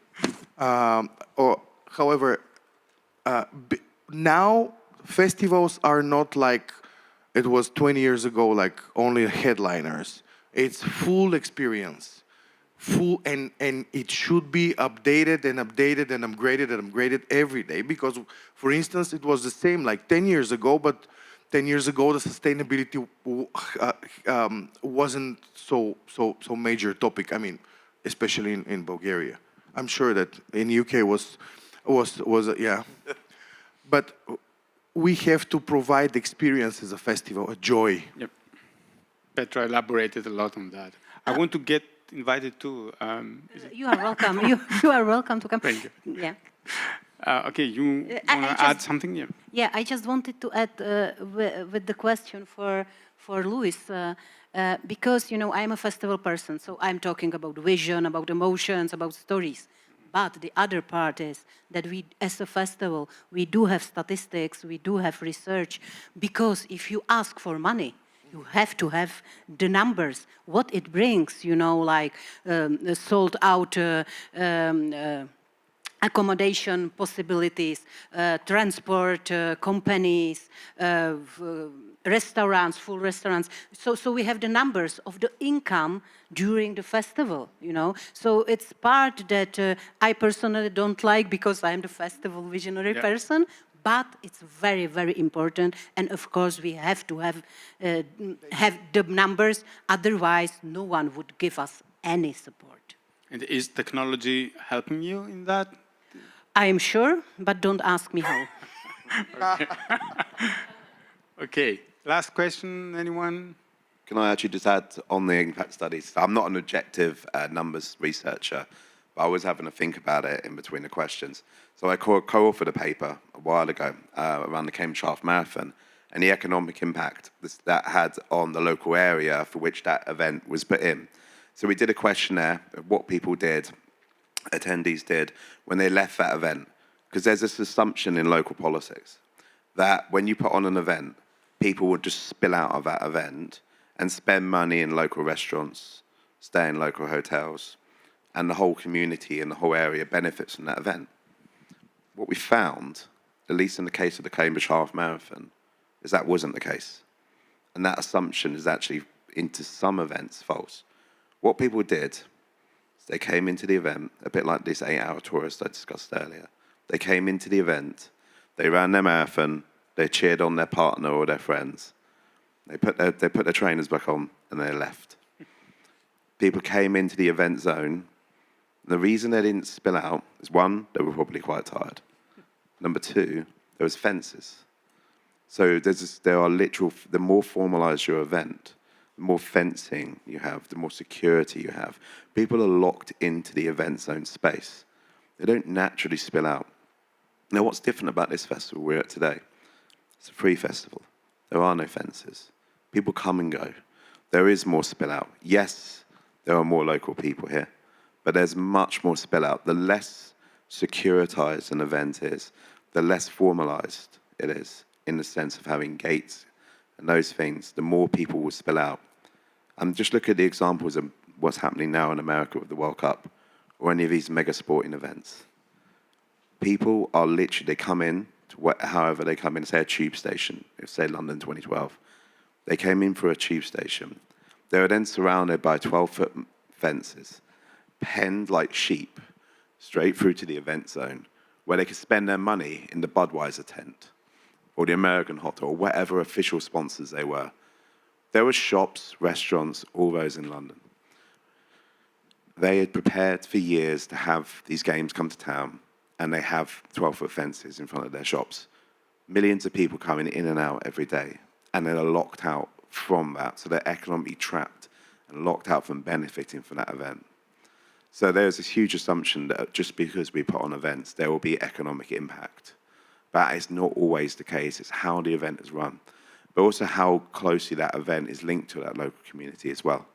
However, now festivals are not like it was 20 years ago, like only headliners. It's full experience. And it should be updated and updated and upgraded every day, because, for instance, it was the same like 10 years ago, but 10 years ago the sustainability wasn't so major topic. I mean, especially in Bulgaria. I'm sure that in UK was yeah. But we have to provide experience as a festival, a joy. Yep. Petra elaborated a lot on that. I want to get invited too. You are welcome. You are welcome to come. Thank you. Yeah. Okay, you want to add something? Yeah. Yeah, I just wanted to add with the question for Luis, because, you know, I'm a festival person, so I'm talking about vision, about emotions, about stories. But the other part is that we, as a festival, we do have statistics, we do have research, because if you ask for money, you have to have the numbers, what it brings, you know, like sold out accommodation possibilities, transport companies, restaurants, full restaurants. So we have the numbers of the income during the festival, you know. So it's part that I personally don't like, because I'm the festival visionary person, but it's very, very important. And of course, we have to have the numbers, otherwise no one would give us any support. And is technology helping you in that? I am sure, but don't ask me how. Okay, last question, anyone? Can I actually just add on the impact studies? I'm not an objective numbers researcher, but I was having to think about it in between the questions. So I co-authored a paper a while ago around the Cambridge Half Marathon and the economic impact that had on the local area for which that event was put in. So we did a questionnaire of what people did, attendees did, when they left that event. Because there's this assumption in local politics that when you put on an event, people would just spill out of that event and spend money in local restaurants, stay in local hotels, and the whole community and the whole area benefits from that event. What we found, at least in the case of the Cambridge Half Marathon, is that wasn't the case. And that assumption is actually, into some events, false. What people did is they came into the event, a bit like this 8-hour tourist I discussed earlier. They came into the event, they ran their marathon, they cheered on their partner or their friends. They put their trainers back on and they left. People came into the event zone. The reason they didn't spill out is, one, they were probably quite tired. Number two, there was fences. So there are literal, the more formalized your event, the more fencing you have, the more security you have. People are locked into the event zone space. They don't naturally spill out. Now, what's different about this festival we're at today? It's a free festival. There are no fences. People come and go. There is more spill out. Yes, there are more local people here, but there's much more spill out. The less securitized an event is, the less formalized it is, in the sense of having gates and those things, the more people will spill out. And just look at the examples of what's happening now in America with the World Cup or any of these mega sporting events. People are literally, they come in, to however they come in, say a tube station, say London 2012. They came in for a tube station. They were then surrounded by 12-foot fences, penned like sheep, straight through to the event zone, where they could spend their money in the Budweiser tent, or the American Hot Dog, or whatever official sponsors they were. There were shops, restaurants, all those in London. They had prepared for years to have these games come to town, and they have 12-foot fences in front of their shops. Millions of people coming in and out every day, and they're locked out from that, so they're economically trapped and locked out from benefiting from that event. So there's this huge assumption that just because we put on events, there will be economic impact. That is not always the case. It's how the event is run, but also how closely that event is linked to that local community as well,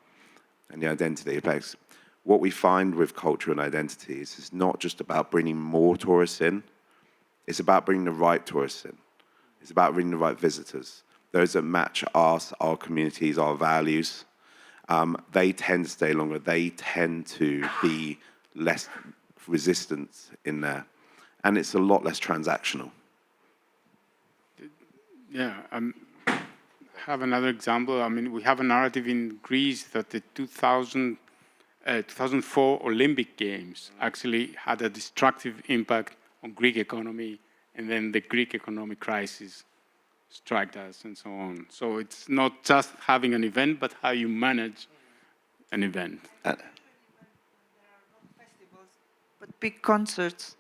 and the identity it plays. What we find with culture and identities is not just about bringing more tourists in, it's about bringing the right tourists in. It's about bringing the right visitors, those that match us, our communities, our values. They tend to stay longer. They tend to be less resistant in there. And it's a lot less transactional. Yeah, I have another example. I mean, we have a narrative in Greece that the 2004 Olympic Games actually had a destructive impact on Greek economy, and then the Greek economic crisis struck us and so on. So it's not just having an event, but how you manage an event. But big concerts,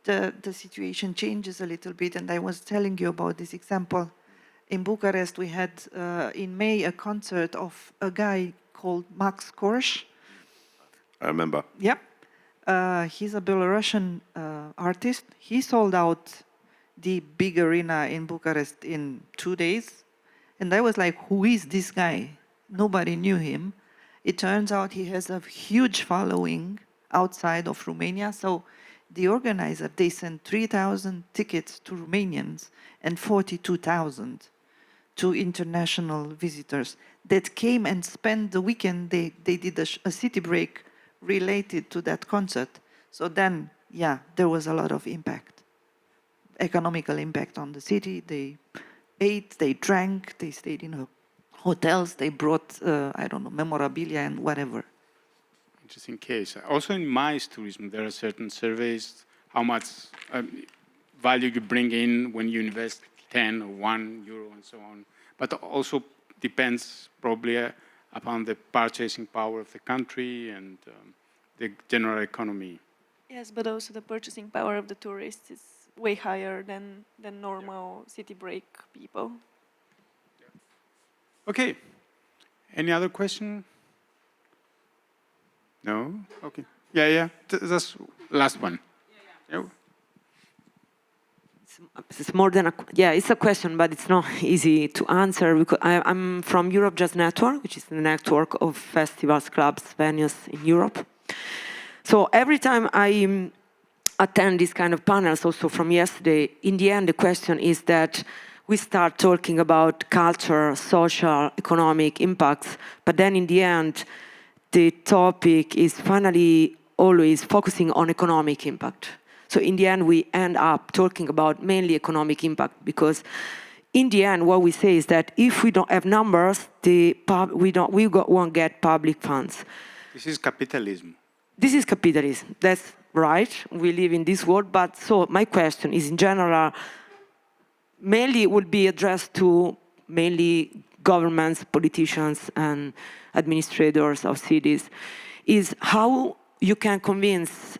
the situation changes a little bit. And I was telling you about this example. In Bucharest, we had in May a concert of a guy called Max Korsh. I remember. Yep. He's a Belarusian artist. He sold out the big arena in Bucharest in 2 days. And I was like, who is this guy? Nobody knew him. It turns out he has a huge following outside of Romania. So the organizer, they sent 3,000 tickets to Romanians and 42,000 to international visitors that came and spent the weekend. They did a city break related to that concert. So then, yeah, there was a lot of impact, economical impact on the city. They ate, they drank, they stayed in hotels, they brought, I don't know, memorabilia and whatever. Interesting case. Also in MICE tourism, there are certain surveys, how much value you bring in when you invest 10 or 1 euro and so on. But also depends probably upon the purchasing power of the country and the general economy. Yes, but also the purchasing power of the tourists is way higher than normal city break people. Okay. Any other question? No? Okay. Yeah. That's last one. Yeah. It's more than it's a question, but it's not easy to answer because I'm from Europe Jazz Network, which is the network of festivals, clubs, venues in Europe. So every time I attend these kind of panels, also from yesterday, in the end, the question is that we start talking about culture, social, economic impacts, but then in the end, the topic is finally always focusing on economic impact. So in the end, we end up talking about mainly economic impact because in the end, what we say is that if we don't have numbers, we won't get public funds. This is capitalism. This is capitalism. That's right. We live in this world. But so my question is, in general, mainly it would be addressed to mainly governments, politicians, and administrators of cities, is how you can convince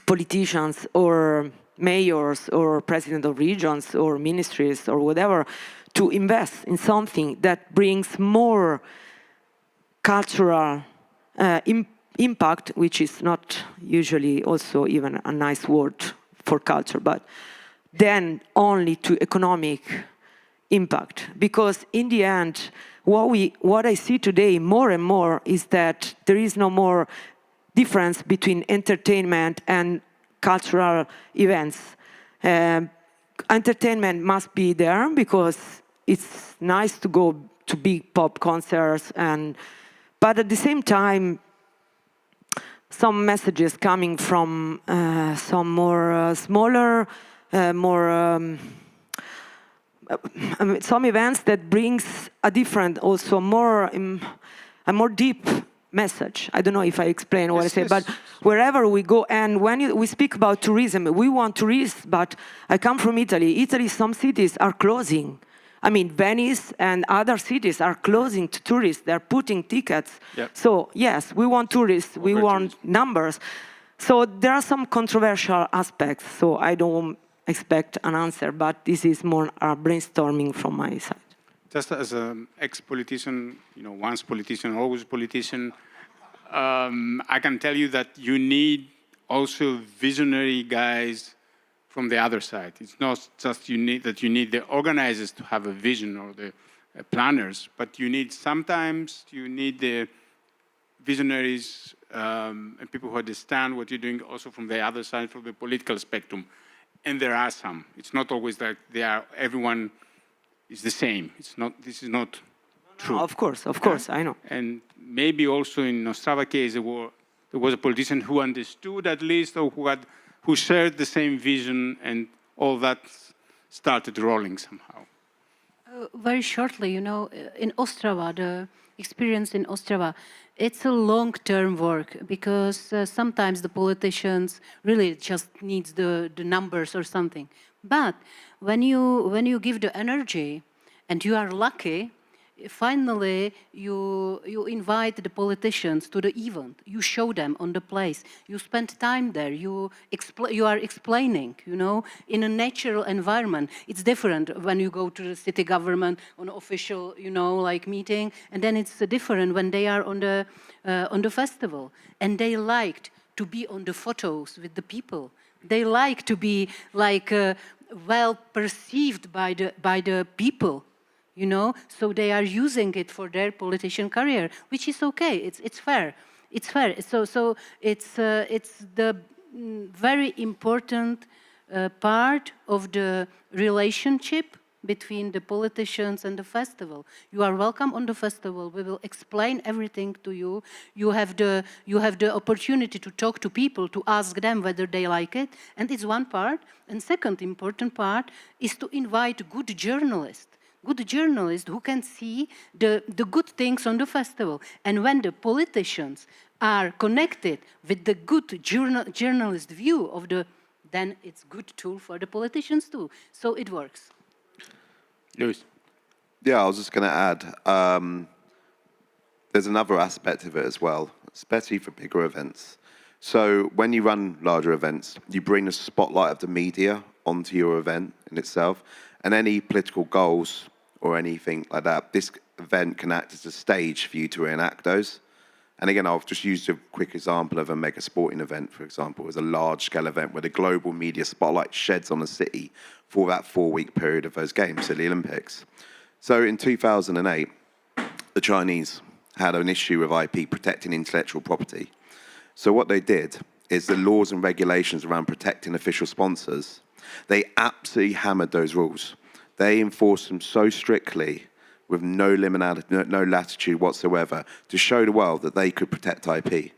politicians or mayors or president of regions or ministries or whatever to invest in something that brings more cultural impact, which is not usually also even a nice word for culture, but then only to economic impact. Because in the end, what I see today more and more is that there is no more difference between entertainment and cultural events. Entertainment must be there because it's nice to go to big pop concerts, but at the same time, some messages coming from some more smaller, more some events that brings a different, also more, a more deep message. I don't know if I explain what I say, but wherever we go, and when we speak about tourism, we want tourists, but I come from Italy. Italy, some cities are closing. I mean, Venice and other cities are closing to tourists. They're putting tickets. Yep. So yes, we want tourists, we want numbers. So there are some controversial aspects, so I don't expect an answer, but this is more brainstorming from my side. Just as an ex-politician, once politician, always politician, I can tell you that you need also visionary guys from the other side. It's not just you need the organizers to have a vision or the planners, but sometimes you need the visionaries and people who understand what you're doing also from the other side, from the political spectrum. And there are some. It's not always like everyone is the same. This is not true. Of course, I know. And maybe also in Ostrava case, there was a politician who understood at least, or who shared the same vision, and all that started rolling somehow. Very shortly, in Ostrava, the experience in Ostrava, it's a long-term work, because sometimes the politicians really just need the numbers or something. But when you give the energy, and you are lucky, finally you invite the politicians to the event. You show them on the place. You spend time there. You are explaining, in a natural environment. It's different when you go to the city government on an official, like meeting, and then it's different when they are on the festival. And they liked to be on the photos with the people. They like to be like well perceived by the people. So they are using it for their politician career, which is okay. It's fair. It's fair. So it's the very important part of the relationship between the politicians and the festival. You are welcome on the festival. We will explain everything to you. You have the opportunity to talk to people, to ask them whether they like it. And it's one part. And second important part is to invite good journalists who can see the good things on the festival. And when the politicians are connected with the good journalist view of then it's good tool for the politicians too. So it works. Luis. Yeah, I was just going to add, there's another aspect of it as well, especially for bigger events. So when you run larger events, you bring the spotlight of the media onto your event in itself, and any political goals or anything like that, this event can act as a stage for you to enact those. And again, I'll just use a quick example of a mega sporting event, for example. It was a large-scale event where the global media spotlight sheds on the city for that 4-week period of those games, so the Olympics. So in 2008, the Chinese had an issue with IP protecting intellectual property. So what they did is the laws and regulations around protecting official sponsors, they absolutely hammered those rules. They enforced them so strictly with no latitude whatsoever to show the world that they could protect IP.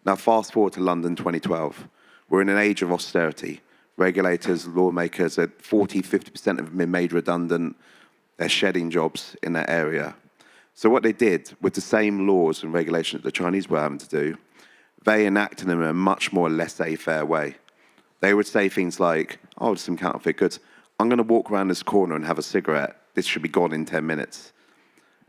Now, fast forward to London 2012. We're in an age of austerity. Regulators, lawmakers, 40–50% have been made redundant. They're shedding jobs in that area. So what they did with the same laws and regulations that the Chinese were having to do, they enacted them in a much more laissez-faire way. They would say things like, oh, some counterfeit goods. I'm going to walk around this corner and have a cigarette. This should be gone in 10 minutes.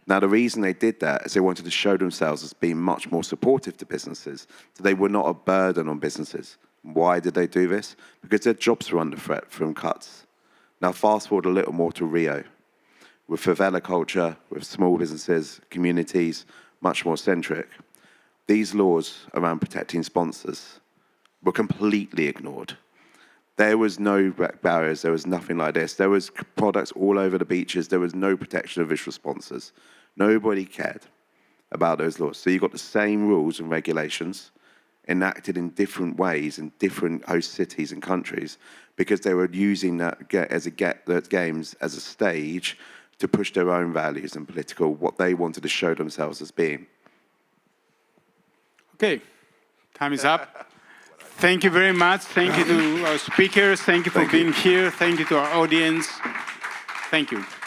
Now, the reason they did that is they wanted to show themselves as being much more supportive to businesses, so they were not a burden on businesses. Why did they do this? Because their jobs were under threat from cuts. Now, fast forward a little more to Rio. With favela culture, with small businesses, communities, much more centric, these laws around protecting sponsors were completely ignored. There was no barriers, there was nothing like this. There was products all over the beaches, there was no protection of visual sponsors. Nobody cared about those laws. So you've got the same rules and regulations enacted in different ways in different host cities and countries because they were using that games as a stage to push their own values and what they wanted to show themselves as being. Okay, time is up. Thank you very much. Thank you to our speakers. Thank you for being here. Thank you to our audience. Thank you.